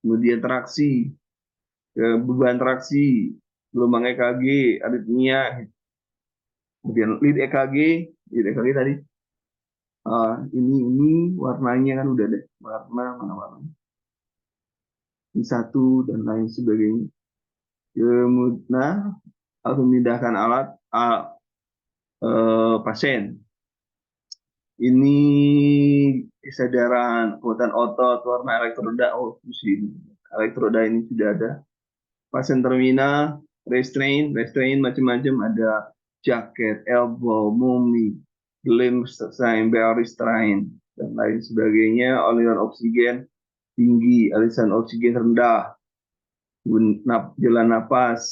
kemudian traksi, beban traksi, gelombang EKG, aritmia, kemudian lead EKG tadi. Ini warnanya kan udah deh, warna mana warna? Ini satu dan lain sebagainya. Kemudian harus memindahkan alat pasien. Ini kesadaran, kekuatan otot, warna elektroda, elektroda ini sudah ada. Pasien terminal, restrain macam-macam ada, jaket, elbow, mumi, limb restrain dan lain sebagainya. Aliran oksigen tinggi, aliran oksigen rendah, jalan napas,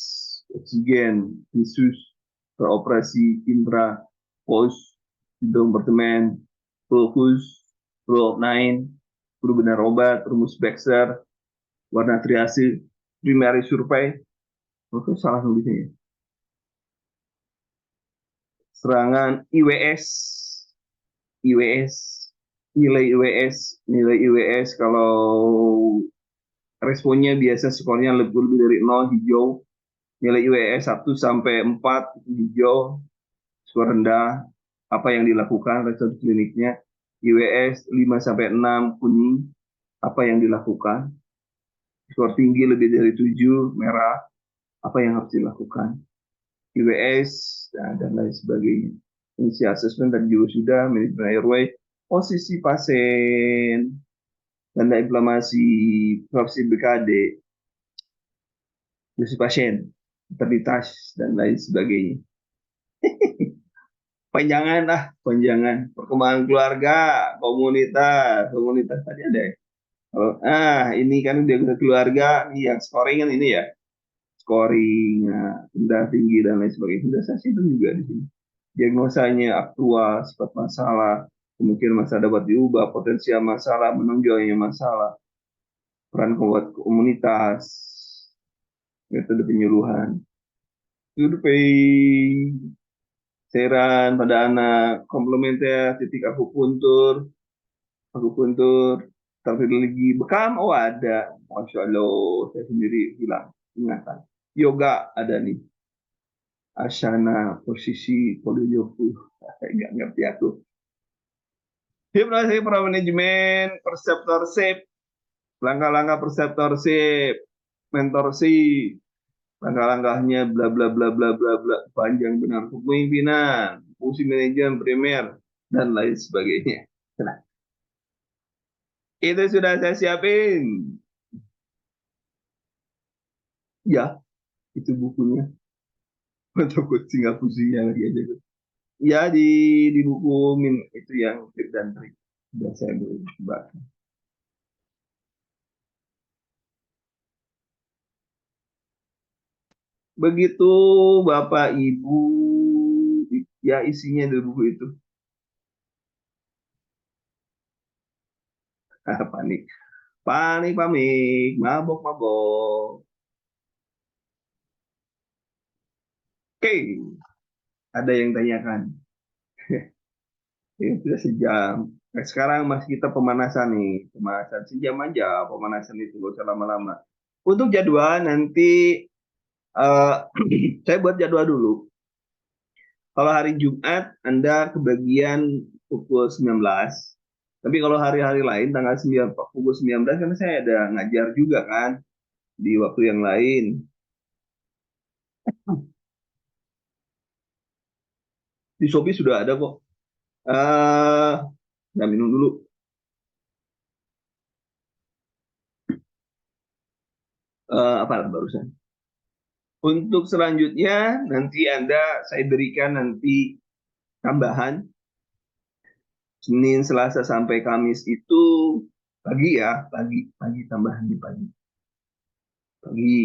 oksigen, tisus, beroperasi intra, post, hidung bertemen, fokus, roll 9, benar obat, rumus Baxter, warna triase, primary survey, itu salah nulisnya ya. Serangan IWS, nilai IWS kalau responnya biasa skornya lebih dari 0 hijau, nilai IWS 1 sampai 4 hijau, skor rendah, apa yang dilakukan result kliniknya, IWS 5 sampai 6 kuning, apa yang dilakukan, skor tinggi lebih dari 7 merah, apa yang harus dilakukan, IWS dan lain sebagainya. Inisi assessment tadi juga sudah, manajemen airway, posisi pasien, tanda inflamasi, profesi BKD, posisi pasien, terditas dan lain sebagainya. Panjangan perkembangan keluarga, komunitas tadi ada ya. Ini kan udah keluarga nih, yang scoring kan ini ya, scoring, rendah, tinggi dan lain sebagainya. Sudah saya simpan juga di sini. Diagnosanya aktual, sifat masalah, kemungkinan masalah dapat diubah, potensial masalah, menonjolnya masalah, peran komunitas, metode penyuluhan, survei, cairan pada anak, komplementer, titik akupuntur, lagi bekam, ada, Masya Allah, saya sendiri bilang, ingatan. Yoga ada nih, asana, posisi, polioku, saya nggak ngerti aku. Hipnosis para manajemen, perseptorship, langkah-langkah perseptorship, mentorship, langkah-langkahnya bla bla bla bla bla bla, panjang benar, kepemimpinan, fungsi manajemen primer dan lain sebagainya. Nah, itu sudah saya siapin. Ya, itu bukunya. Untuk kucing nggak pusingnya lagi aja. Ya, di buku itu yang trik dan trik. Sudah saya beri. begitu Bapak Ibu, ya isinya dari buku itu. Panik, panik, panik, mabok, mabok. Oke, ada yang tanyakan. Ya, sudah sejam. Nah, sekarang masih kita pemanasan nih, pemanasan sejam aja, pemanasan itu gak usah lama-lama. Untuk jadwal nanti eh, saya buat jadwal dulu. Kalau hari Jumat Anda kebagian pukul 19. Tapi kalau hari-hari lain tanggal 9 pukul 19 kan saya ada ngajar juga kan di waktu yang lain. Di Shopee sudah ada kok. Eh, udah minum dulu. Apa barusan? Untuk selanjutnya nanti saya berikan nanti tambahan Senin, Selasa sampai Kamis itu pagi ya, pagi tambahan di pagi. Pagi.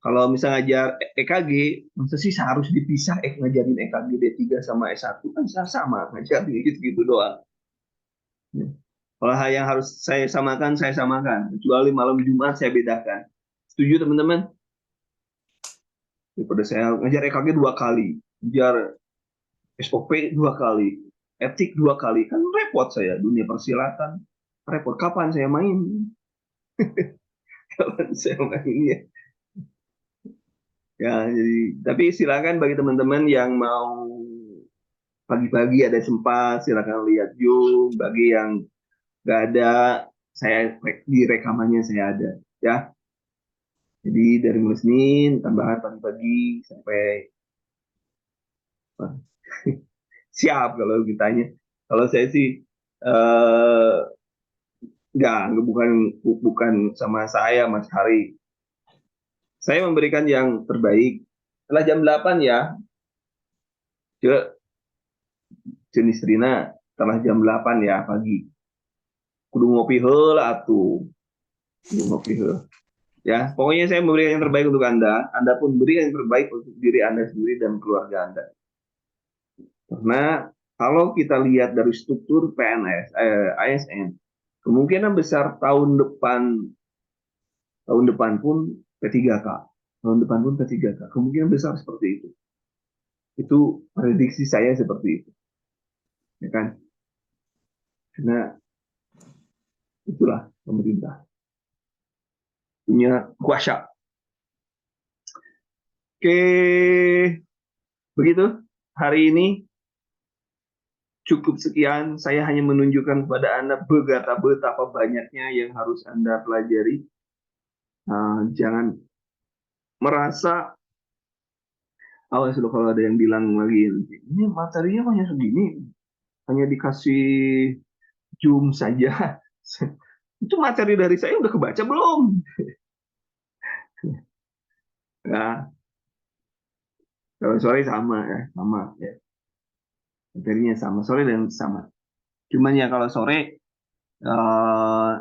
Kalau misalnya ngajar EKG, masa sih harus dipisah ngajarin EKG D3 sama S1 kan sama ngajarin gitu-gitu doang. Ya. Kalau hal yang harus saya samakan. Kecuali malam Jumat saya bedakan. Setuju teman-teman? Daripada saya ngajar EKG 2 kali, ngajar SOP 2 kali, etik 2 kali, kan repot saya dunia persilatan. Repot kapan saya main? Kapan saya main ya? Ya, jadi tapi silakan bagi teman-teman yang mau pagi-pagi ada sempat silakan lihat Zoom. Bagi yang nggak ada, saya di rekamannya saya ada ya. Jadi dari mulai Senin tambahan pagi-pagi sampai siap kalau ditanya. Kalau saya sih eh, nggak bukan bukan sama saya Mas Hari. Saya memberikan yang terbaik. Setelah jam 8 ya, ke jenis Rina setelah jam 8 ya pagi. Kudu ngopi heula atuh. Kudu ngopi heula. Ya, pokoknya saya memberikan yang terbaik untuk Anda. Anda pun berikan yang terbaik untuk diri Anda sendiri dan keluarga Anda. Karena kalau kita lihat dari struktur PNS, ASN, kemungkinan besar tahun depan pun P3K. Tahun depan pun P3K. Kemungkinan besar seperti itu. Itu prediksi saya seperti itu. Ya kan? Karena itulah pemerintah punya kuasa. Oke, begitu hari ini cukup sekian. Saya hanya menunjukkan kepada Anda betapa banyaknya yang harus Anda pelajari. Jangan merasa awas loh kalau ada yang bilang lagi ini materinya hanya segini, hanya dikasih Zoom saja. Itu materi dari saya udah kebaca belum? Nah, kalau sore sama ya, sama ya. Materinya sama, sore dan sama. Cuman ya kalau sore eh,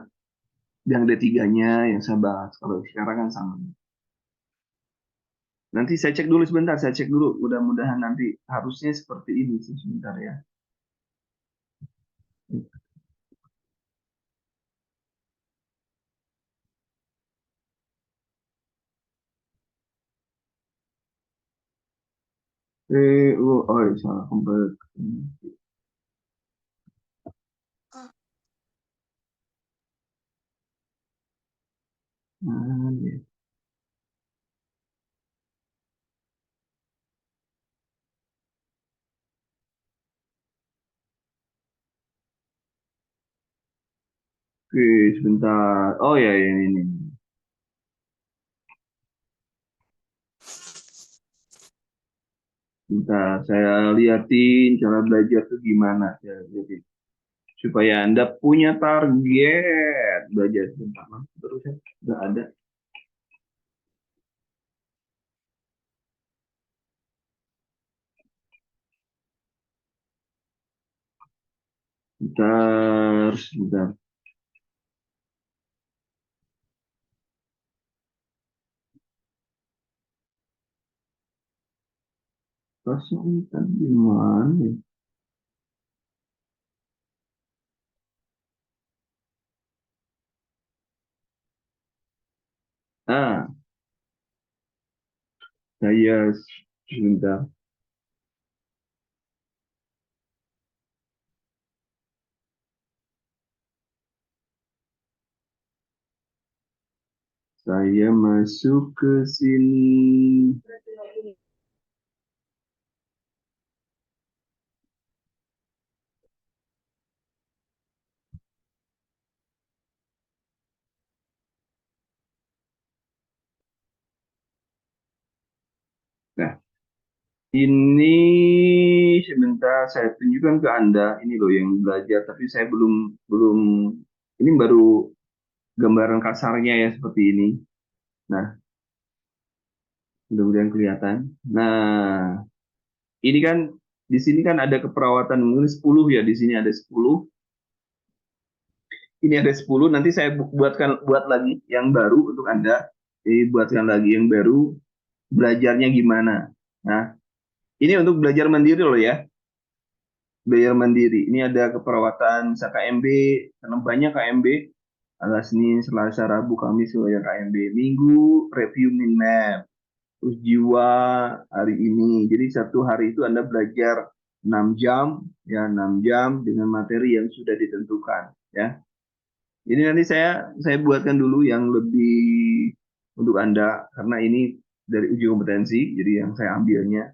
yang D3-nya yang saya bahas. Kalau sekarang kan sama. Nanti saya cek dulu sebentar, saya cek dulu. Mudah-mudahan nanti harusnya seperti ini sih sebentar ya. Salah kembali. Nah, ya. Oke, sebentar. Oh ya, ini. Sebentar, saya liatin cara belajar tuh gimana. Ya, jadi, supaya Anda punya target belajar sebentar. Terus ya, nggak ada. Sebentar, sebentar. Kosong tadi gimana? Ah, saya sebentar. Saya masuk ke sini. Nah, ini sebentar saya tunjukkan ke Anda. Ini loh yang belajar, tapi saya belum belum. Ini baru gambaran kasarnya ya seperti ini. Nah, mudah-mudahan kelihatan. Nah, ini kan di sini kan ada keperawatan mungkin 10 ya. Di sini ada 10. Ini ada 10. Nanti saya buat lagi yang baru untuk Anda. Jadi buatkan lagi yang baru. Belajarnya gimana? Nah, ini untuk belajar mandiri loh ya. Belajar mandiri. Ini ada keperawatan misal KMB, karena banyak KMB. Ada Senin, Selasa, Rabu, Kamis, belajar KMB. Minggu, review min map. Terus jiwa hari ini. Jadi satu hari itu Anda belajar 6 jam, ya 6 jam dengan materi yang sudah ditentukan, ya. Jadi nanti saya buatkan dulu yang lebih untuk Anda karena ini dari uji kompetensi, jadi yang saya ambilnya.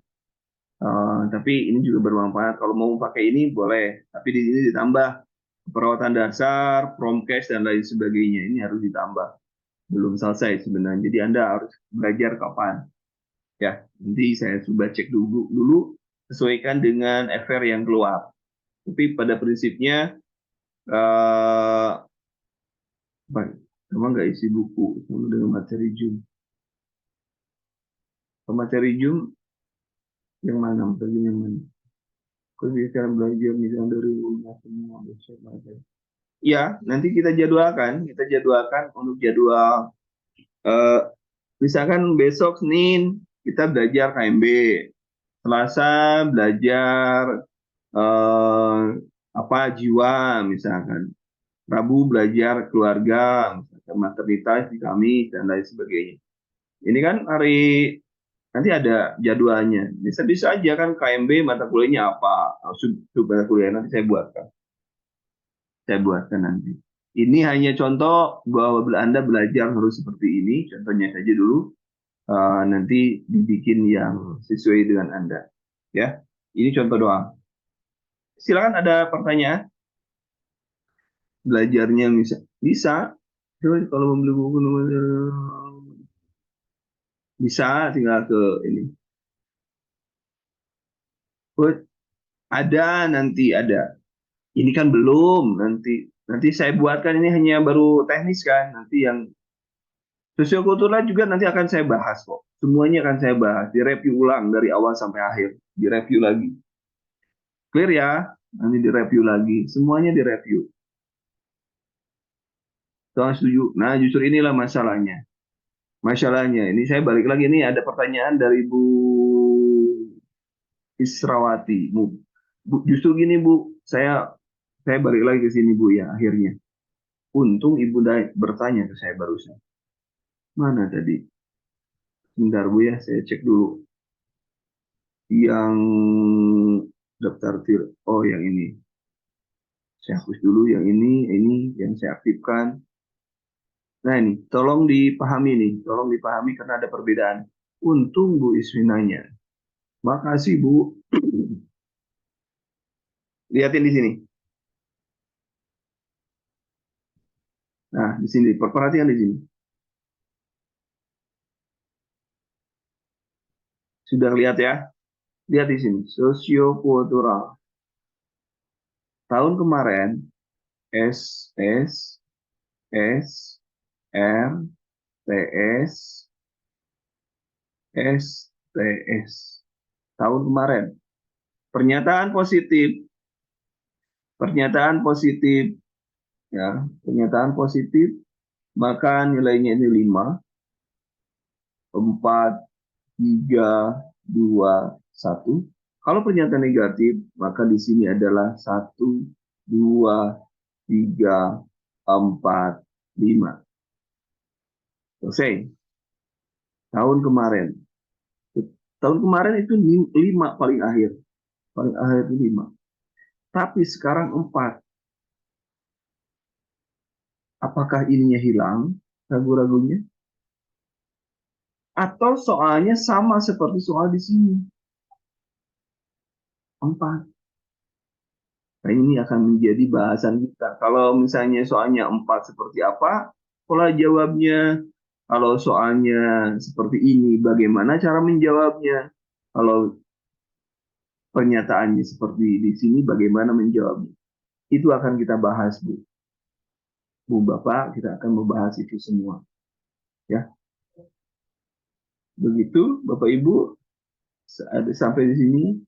Tapi ini juga bermanfaat. Kalau mau pakai ini boleh, tapi di sini ditambah perawatan dasar, promkes dan lain sebagainya. Ini harus ditambah. Belum selesai sebenarnya. Jadi Anda harus belajar kapan? Ya, nanti saya coba cek dulu sesuaikan dengan FR yang keluar. Tapi pada prinsipnya eh, sama nggak isi buku sama dengan materi Zoom. Materi Zoom yang mana? Materi yang mana? Kebiasaan belajar misalnya dari rumah semua besok ada. Ya, nanti kita jadwalkan untuk jadwal. eh, Misalkan besok Senin kita belajar KMB, Selasa belajar apa jiwa misalkan, Rabu belajar keluarga, misalkan maternitas di kami dan lain sebagainya. Ini kan hari nanti ada jadwalnya. Bisa-bisa aja kan KMB mata kuliahnya apa, sub mata kuliah nanti saya buatkan nanti. Ini hanya contoh bahwa Anda belajar harus seperti ini, contohnya saja dulu. Nanti dibikin yang sesuai dengan Anda. Ya, ini contoh doang. Silakan ada pertanyaan. Belajarnya bisa. Coba kalau membeli buku bisa tinggal ke ini. Oh, ada. Ini kan belum nanti saya buatkan ini hanya baru teknis kan. Nanti yang sosiokultural juga nanti akan saya bahas kok. Semuanya akan saya bahas, direview ulang dari awal sampai akhir, direview lagi. Clear ya? Nanti direview lagi, semuanya direview. Soal setuju. Nah, justru inilah masalahnya. Masalahnya, ini saya balik lagi, ini ada pertanyaan dari Bu Israwati. Justru gini Bu, saya balik lagi ke sini Bu ya akhirnya. Untung Ibu bertanya ke saya barusan. Mana tadi? Bentar Bu ya, saya cek dulu. Yang daftar oh yang ini. Saya hapus dulu yang ini yang saya aktifkan. Nah ini, tolong dipahami karena ada perbedaan. Untung Bu Iswinanya. Makasih Bu. Lihatin di sini. Nah, di sini, perhatikan di sini. Sudah lihat ya? Lihat di sini, sosiokultural. Tahun kemarin, S, S, S, R, T, S, S, T, S. Tahun kemarin. Pernyataan positif, pernyataan positif, ya, pernyataan positif, maka nilainya ini 5, 4, 3, 2, 1. Kalau pernyataan negatif, maka di sini adalah 1, 2, 3, 4, 5. Selesai. Tahun kemarin. Tahun kemarin itu 5 paling akhir. Paling akhir itu 5. Tapi sekarang 4. Apakah ininya hilang? Ragu-ragunya? Atau soalnya sama seperti soal di sini? 4. Nah, ini akan menjadi bahasan kita. Kalau misalnya soalnya 4 seperti apa, pola jawabnya. Kalau soalnya seperti ini, bagaimana cara menjawabnya? Kalau pernyataannya seperti di sini, bagaimana menjawabnya? Itu akan kita bahas, Bu. Bu, Bapak, kita akan membahas itu semua. Ya, begitu, Bapak Ibu, sampai di sini,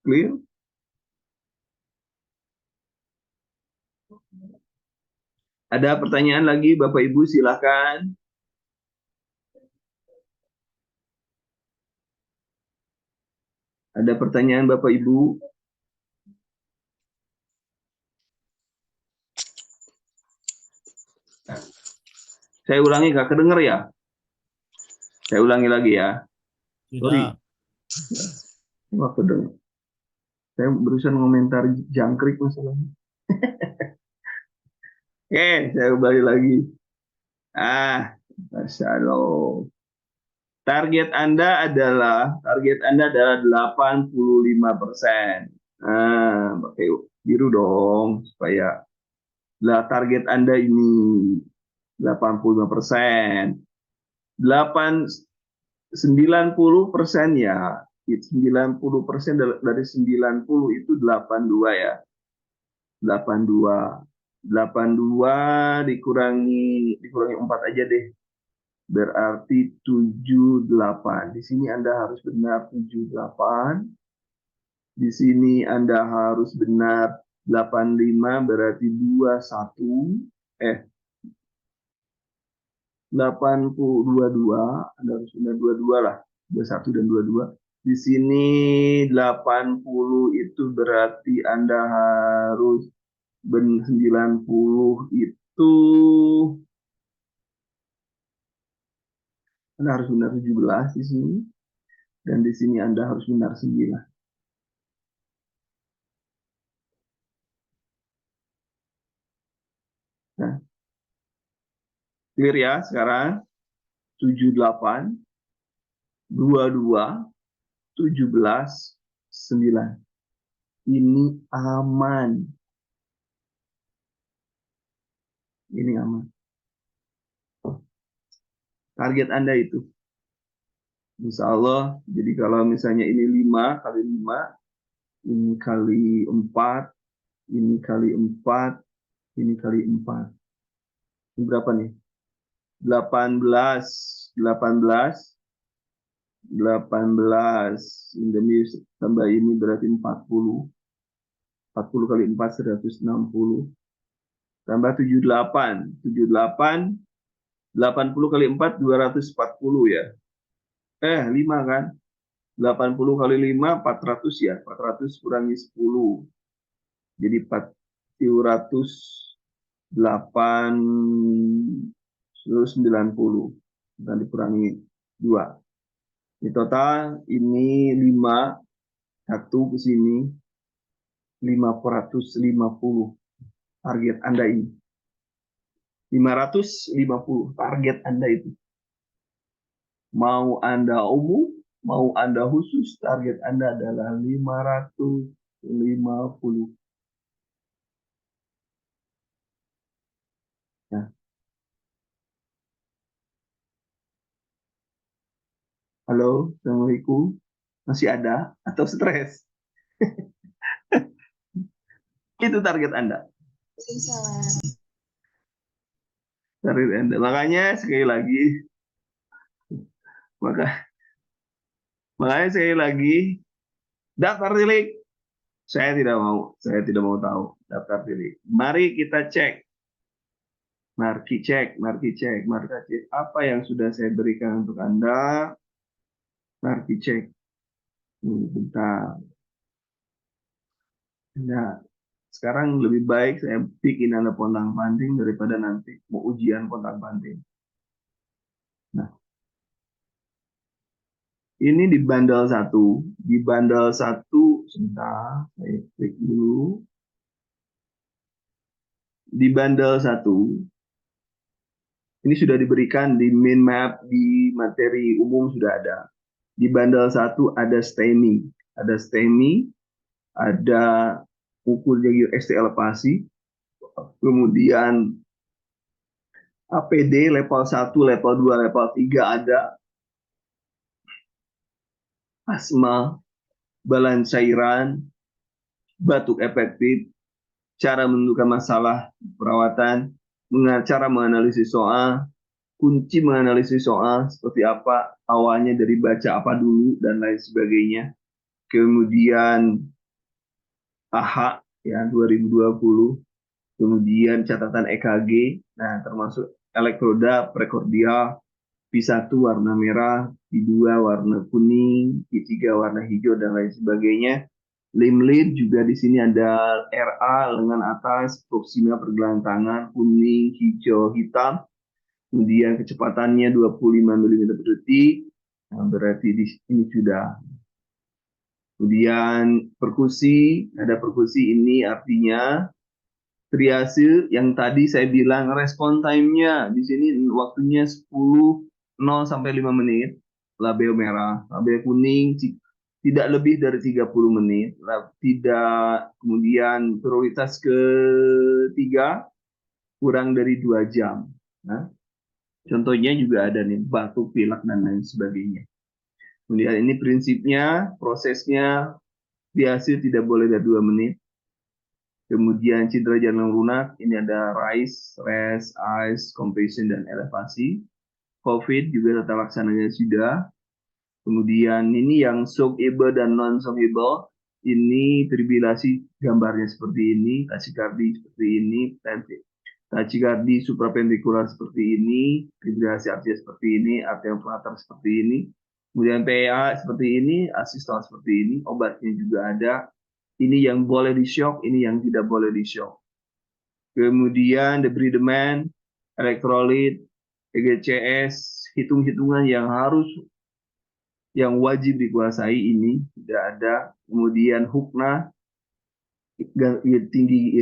clear? Ada pertanyaan lagi, Bapak Ibu, silakan. Ada pertanyaan, Bapak Ibu? Saya ulangi, Kak, kedenger ya? Saya ulangi lagi ya. Sorry. Wah, kedenger. Saya berusaha mengomentar jangkrik masalahnya. Oke, saya kembali lagi. Masya Allah. Target Anda adalah 85%. Pakai biru dong supaya target Anda ini 85%. 90% ya. 90% dari 90 itu 82 ya. 82. 82 dikurangi 4 aja deh. Berarti 78. Di sini Anda harus benar 78. Di sini Anda harus benar 85 berarti 21. 22. Anda harus benar 22 lah. 21 dan 22. Di sini 80 itu berarti Anda harus 90 itu Anda harus benar 17 di sini. Dan di sini Anda harus benar 9. Nah, clear ya sekarang? 78, 22, 17, 9. Ini aman. Ini aman. Target Anda itu. Insya Allah, jadi kalau misalnya ini 5 kali 5, ini kali 4, ini kali 4, ini kali 4. Ini berapa nih? 18, 18, 18. Ini tambah ini berarti 40. 40 kali 4, 160. Tambah 78. 78, 80 kali 4, 240 ya. 5 kan? 80 kali 5, 400 ya. 400 kurangi 10. Jadi 408, 90. Dan dikurangi 2. Di total ini 5, 1 ke sini, 550 target Anda ini. 550 target Anda itu. Mau Anda umum, mau Anda khusus, target Anda adalah 550. Nah. Halo, Assalamualaikum. Masih ada atau stres? Itu target Anda. Target Anda. Makanya sekali lagi, makanya sekali lagi, daftar tilik. Saya tidak mau tahu daftar tilik. Mari kita cek. Mari cek apa yang sudah saya berikan untuk Anda. Ntar dicek. Bentar. Nah, sekarang lebih baik saya bikin Anda pontang-panting daripada nanti mau ujian pontang-panting. Nah, ini di bundle 1. Di bundle 1, sebentar, saya klik dulu. Di bundle 1, ini sudah diberikan di main map, di materi umum sudah ada. Di bundle 1 ada STEMI. Ada STEMI, ada ukur ST elevasi, kemudian APD level 1, level 2, level 3 ada, asma, balance cairan, batuk efektif, cara menentukan masalah perawatan, cara menganalisis soal, kunci menganalisis soal seperti apa, awalnya dari baca apa dulu, dan lain sebagainya. Kemudian AHA ya 2020, kemudian catatan EKG, nah termasuk elektroda prekordial, P1 warna merah, P2 warna kuning, P3 warna hijau, dan lain sebagainya. Limb lead juga di sini ada RA lengan atas, proksima pergelangan tangan, kuning, hijau, hitam. Kemudian kecepatannya 25 mm per detik. Nah, berarti di sini sudah. Kemudian perkusi, ada perkusi ini artinya triase yang tadi saya bilang respon time-nya di sini waktunya 0 sampai 5 menit, label merah, label kuning tidak lebih dari 30 menit, tidak, kemudian prioritas ketiga kurang dari 2 jam. Nah, contohnya juga ada nih batuk, pilek, dan lain sebagainya. Kemudian ini prinsipnya, prosesnya triase tidak boleh dari 2 menit. Kemudian cedera jalan lunak, ini ada rise, rest, ice, compression, dan elevasi. COVID juga tata laksananya sudah. Kemudian ini yang shockable dan non-shockable, ini fibrillasi gambarnya seperti ini, tachikardi seperti ini, tachikardi supraventrikular seperti ini, fibrillasi arteria seperti ini, arterial flutter seperti ini. Kemudian PA seperti ini, asistal seperti ini, obatnya juga ada. Ini yang boleh di shock, ini yang tidak boleh di shock. Kemudian debridement, elektrolit, EGCS, hitung-hitungan yang wajib dikuasai ini tidak ada. Kemudian hukna, tinggi tinggi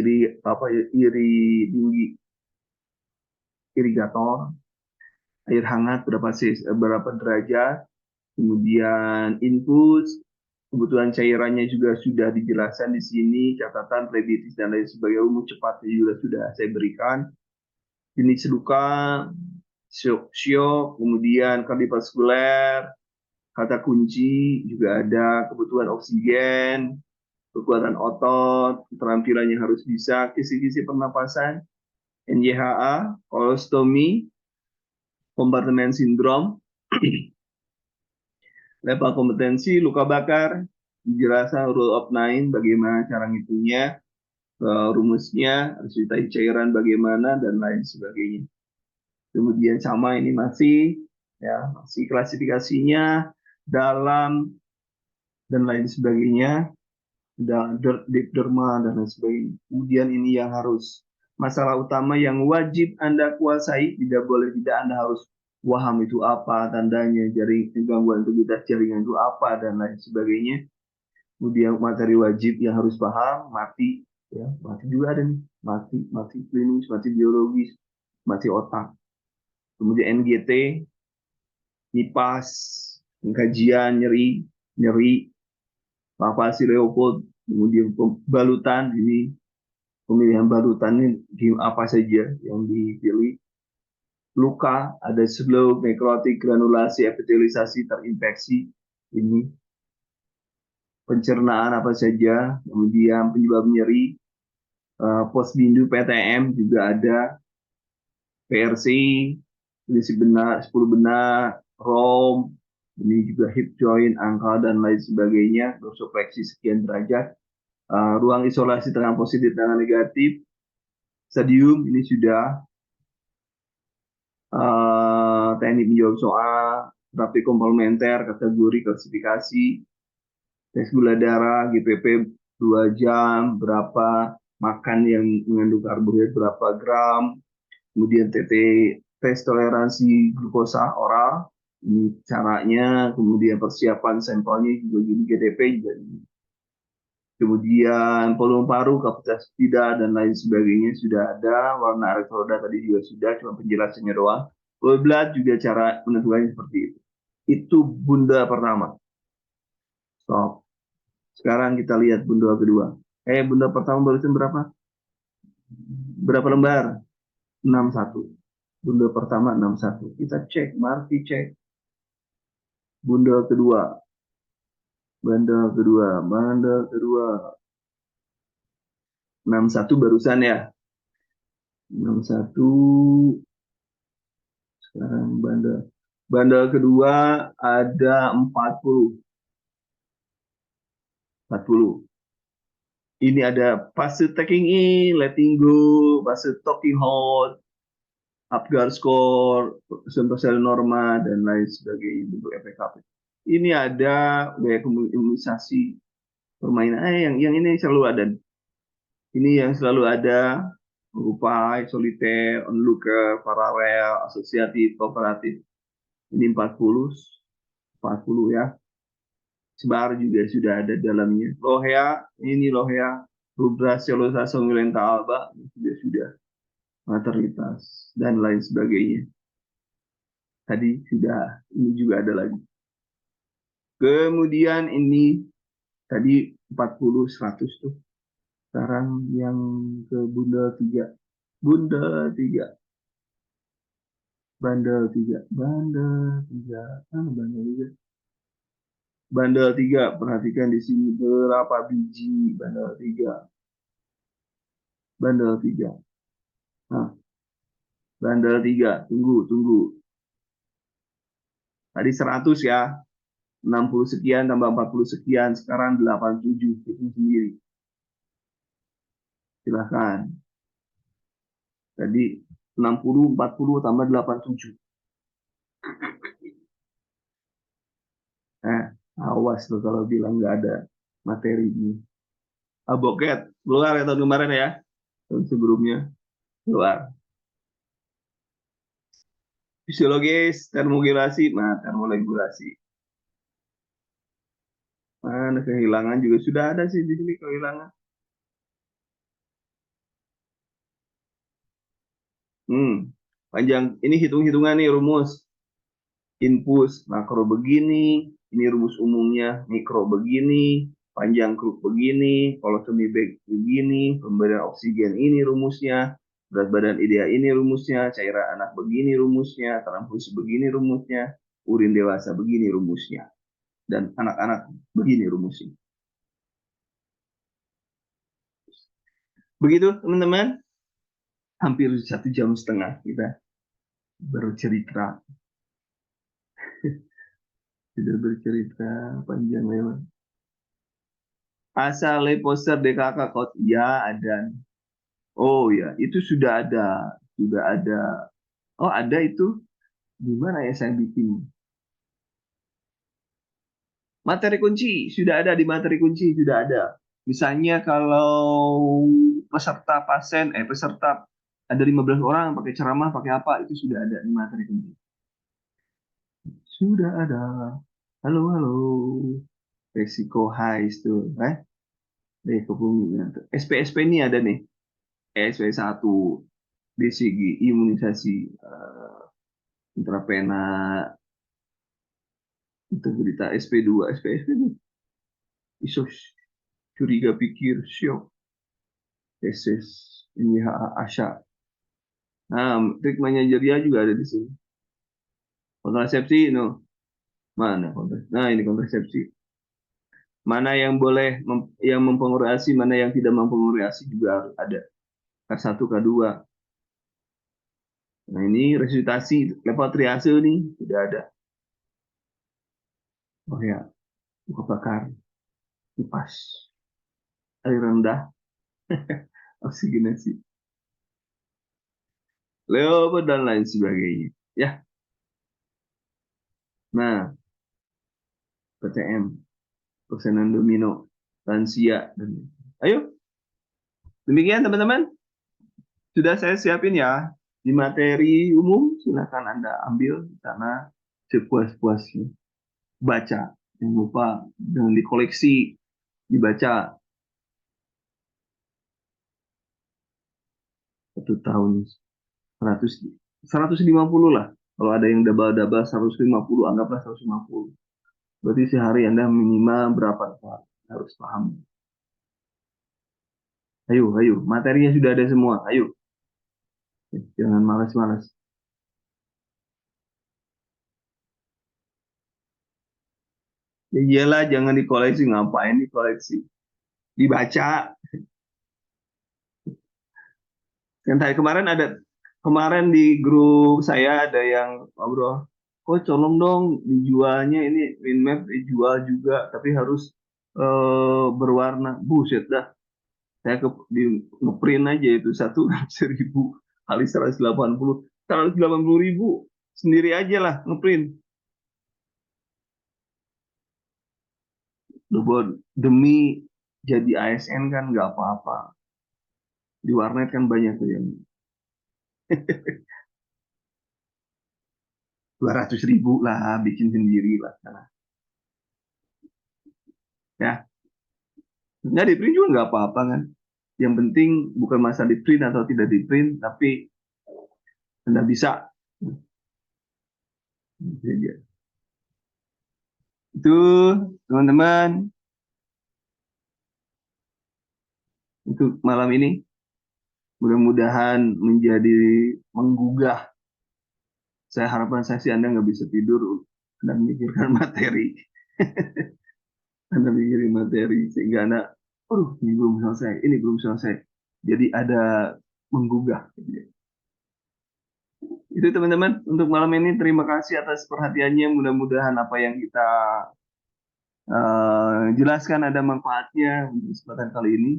irigator, air hangat berapa derajat. Kemudian input, kebutuhan cairannya juga sudah dijelaskan di sini, catatan plebiscit dan lain sebagainya, umum cepatnya juga sudah saya berikan. Jenis luka, shock, kemudian kardiovaskuler, kata kunci juga ada, kebutuhan oksigen, kekuatan otot, keterampilannya harus bisa, kisi-kisi pernapasan, NYHA, kolostomi, kompartemen sindrom, level kompetensi, luka bakar, penjelasan rule of nine, bagaimana cara ngitungnya, rumusnya, resitasi cairan bagaimana, dan lain sebagainya. Kemudian sama ini masih klasifikasinya dalam dan lain sebagainya, dan deep derma dan lain sebagainya. Kemudian ini yang harus masalah utama yang wajib Anda kuasai, tidak boleh tidak, Anda harus paham itu apa tandanya, gangguan integritas jaringan itu apa, dan lain sebagainya. Kemudian materi wajib yang harus paham, mati juga ada nih, mati klinis, mati biologis, mati otak. Kemudian NGT, NIPAS, kajian nyeri, palpasi Leopold, kemudian balutan, ini pemilihan balutan ini apa saja yang dipilih. Luka, ada slow, nekrotik, granulasi, epitelisasi, terinfeksi, ini pencernaan apa saja, kemudian penyebab nyeri, posbindu PTM juga ada, PRC, prinsip benar, 10 benar, ROM, ini juga hip joint, angka, dan lain sebagainya, dorsofleksi sekian derajat, ruang isolasi tangan positif, tangan negatif, stadium, ini sudah teknik menjawab soal, terapi komplementer, kategori, klasifikasi, tes gula darah, GPP 2 jam, berapa, makan yang mengandung karbohidrat berapa gram, kemudian tes toleransi glukosa oral, ini caranya, kemudian persiapan sampelnya juga gini, GDP juga ini. Kemudian volume paru, kapasitas tidak, dan lain sebagainya sudah ada. Warna elektroda tadi juga sudah, cuma penjelasannya doang. Whole blood juga cara menentukannya seperti itu. Itu bunda pertama. Stop. Sekarang kita lihat bunda kedua. Bunda pertama barusan berapa? Berapa lembar? 61. Bunda pertama 61. Kita cek, Marti cek. Bunda kedua. Bunda kedua. Bunda kedua. 61 barusan ya. 61. Sekarang banda kedua ada 40. Ini ada fase taking in, letting go, fase talking hold, Apgar score, persentase norma, dan lain sebagainya bentuk FKP. Ini ada gaya imunisasi permainan. Yang ini selalu ada. Ini yang selalu ada, berupa soliter, onlooker, paralel, asosiatif, kooperatif. Ini 40 ya. Sebar juga sudah ada dalamnya. Lohea, ini Lohea, rubra selosa songulenta alba, sudah maternitas, dan lain sebagainya. Tadi sudah, ini juga ada lagi. Kemudian ini, tadi 40, 100 tuh. Sekarang yang ke bunda 3. Bunda 3. Bandel 3. Bandel 3. Bandel 3. Bandel 3, perhatikan di sini berapa biji bandel 3. Bandel 3. Nah, bandel 3, tunggu. Tadi 100 ya, 60 sekian tambah 40 sekian, sekarang 87, hitung sendiri. Silahkan. Tadi 60, 40 tambah 87. Awas loh kalau bilang nggak ada materi ini. Boket, keluar ya tahun kemarin ya. Tahun sebelumnya, keluar. Fisiologis, termogulasi, termoregulasi. Mana kehilangan juga sudah ada sih di sini kehilangan. Panjang. Ini hitung-hitungan nih rumus. Input makro begini, ini rumus umumnya, mikro begini, panjang kruk begini, kolostomi begini, pemberian oksigen ini rumusnya, berat badan ideal ini rumusnya, cairan anak begini rumusnya, transfusi begini rumusnya, urin dewasa begini rumusnya, dan anak-anak begini rumusnya. Begitu teman-teman, hampir 1,5 jam kita bercerita. Sudah bercerita panjang lebar. Asal poster DKK Coach, ya ada. Oh ya, itu sudah ada. Oh ada itu. Gimana ya saya bikin? Materi kunci sudah ada, di materi kunci sudah ada. Misalnya kalau peserta ada 15 orang pakai ceramah, pakai apa, itu sudah ada di materi kunci. Sudah ada. Halo. Resiko high itu, SP ini ada nih. SP1 BCG imunisasi intravena, integritas SP2 isos curiga pikir syok tesis ini Asya. Nah, trik manajerial juga ada di sini. Kontrasepsi, no. Mana kontrasepsi? Nah, ini kontrasepsi. Mana yang boleh yang mempengaruhi ASI, mana yang tidak mempengaruhi ASI juga harus ada. K1, K2. Nah, ini resusitasi level triase nih sudah ada. Oh ya, buka bakar, kipas, air rendah, oksigenasi, leopard, dan lain sebagainya. Ya, Nah, PTM, persenan domino, lansia, dan ayo, demikian teman-teman. Sudah saya siapin ya di materi umum, silakan Anda ambil di sana sepuas-puasnya. Baca, jangan lupa jangan dikoleksi, dibaca 1 tahun 100 150 lah. Kalau ada yang double-double 150, anggaplah 150. Berarti sehari Anda minimal berapa Pak? Harus paham. Ayo, ayo, materinya sudah ada semua. Ayo, jangan malas-malas. Ya iyalah, jangan dikoleksi. Ngapain dikoleksi? Dibaca. Yang tadi kemarin di grup saya ada yang ngobrol, kok colong dong dijualnya ini Winmap dijual juga, tapi harus berwarna. Buset dah, saya di ngeprint aja itu satu 1.000 kali 180 ribu sendiri aja lah ngeprint. Demi jadi ASN kan nggak apa-apa. Di warnet kan banyak tuh yang 200 ribu lah bikin sendiri lah. Ya, nggak di print juga nggak apa-apa kan. Yang penting bukan masalah di print atau tidak di print, tapi Anda bisa. Itu teman-teman untuk malam ini mudah-mudahan menjadi menggugah. Saya harapan saya sih Anda nggak bisa tidur dan memikirkan materi. Anda mikirin materi sehingga Anda, aduh ini belum selesai, ini belum selesai. Jadi ada menggugah. Itu teman-teman untuk malam ini terima kasih atas perhatiannya. Mudah-mudahan apa yang kita jelaskan ada manfaatnya untuk kesempatan kali ini.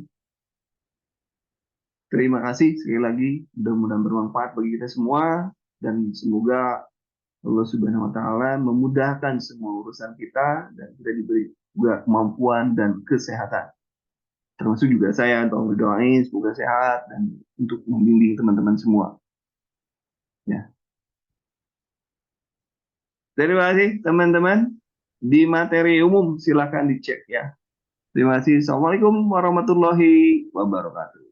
Terima kasih sekali lagi. Mudah-mudahan bermanfaat bagi kita semua dan semoga Allah Subhanahu wa taala memudahkan semua urusan kita dan kita diberi juga kemampuan dan kesehatan. Termasuk juga saya untuk berdoain semoga sehat dan untuk membimbing teman-teman semua. Ya. Terima kasih teman-teman. Di materi umum silakan dicek ya. Terima kasih. Assalamualaikum warahmatullahi wabarakatuh.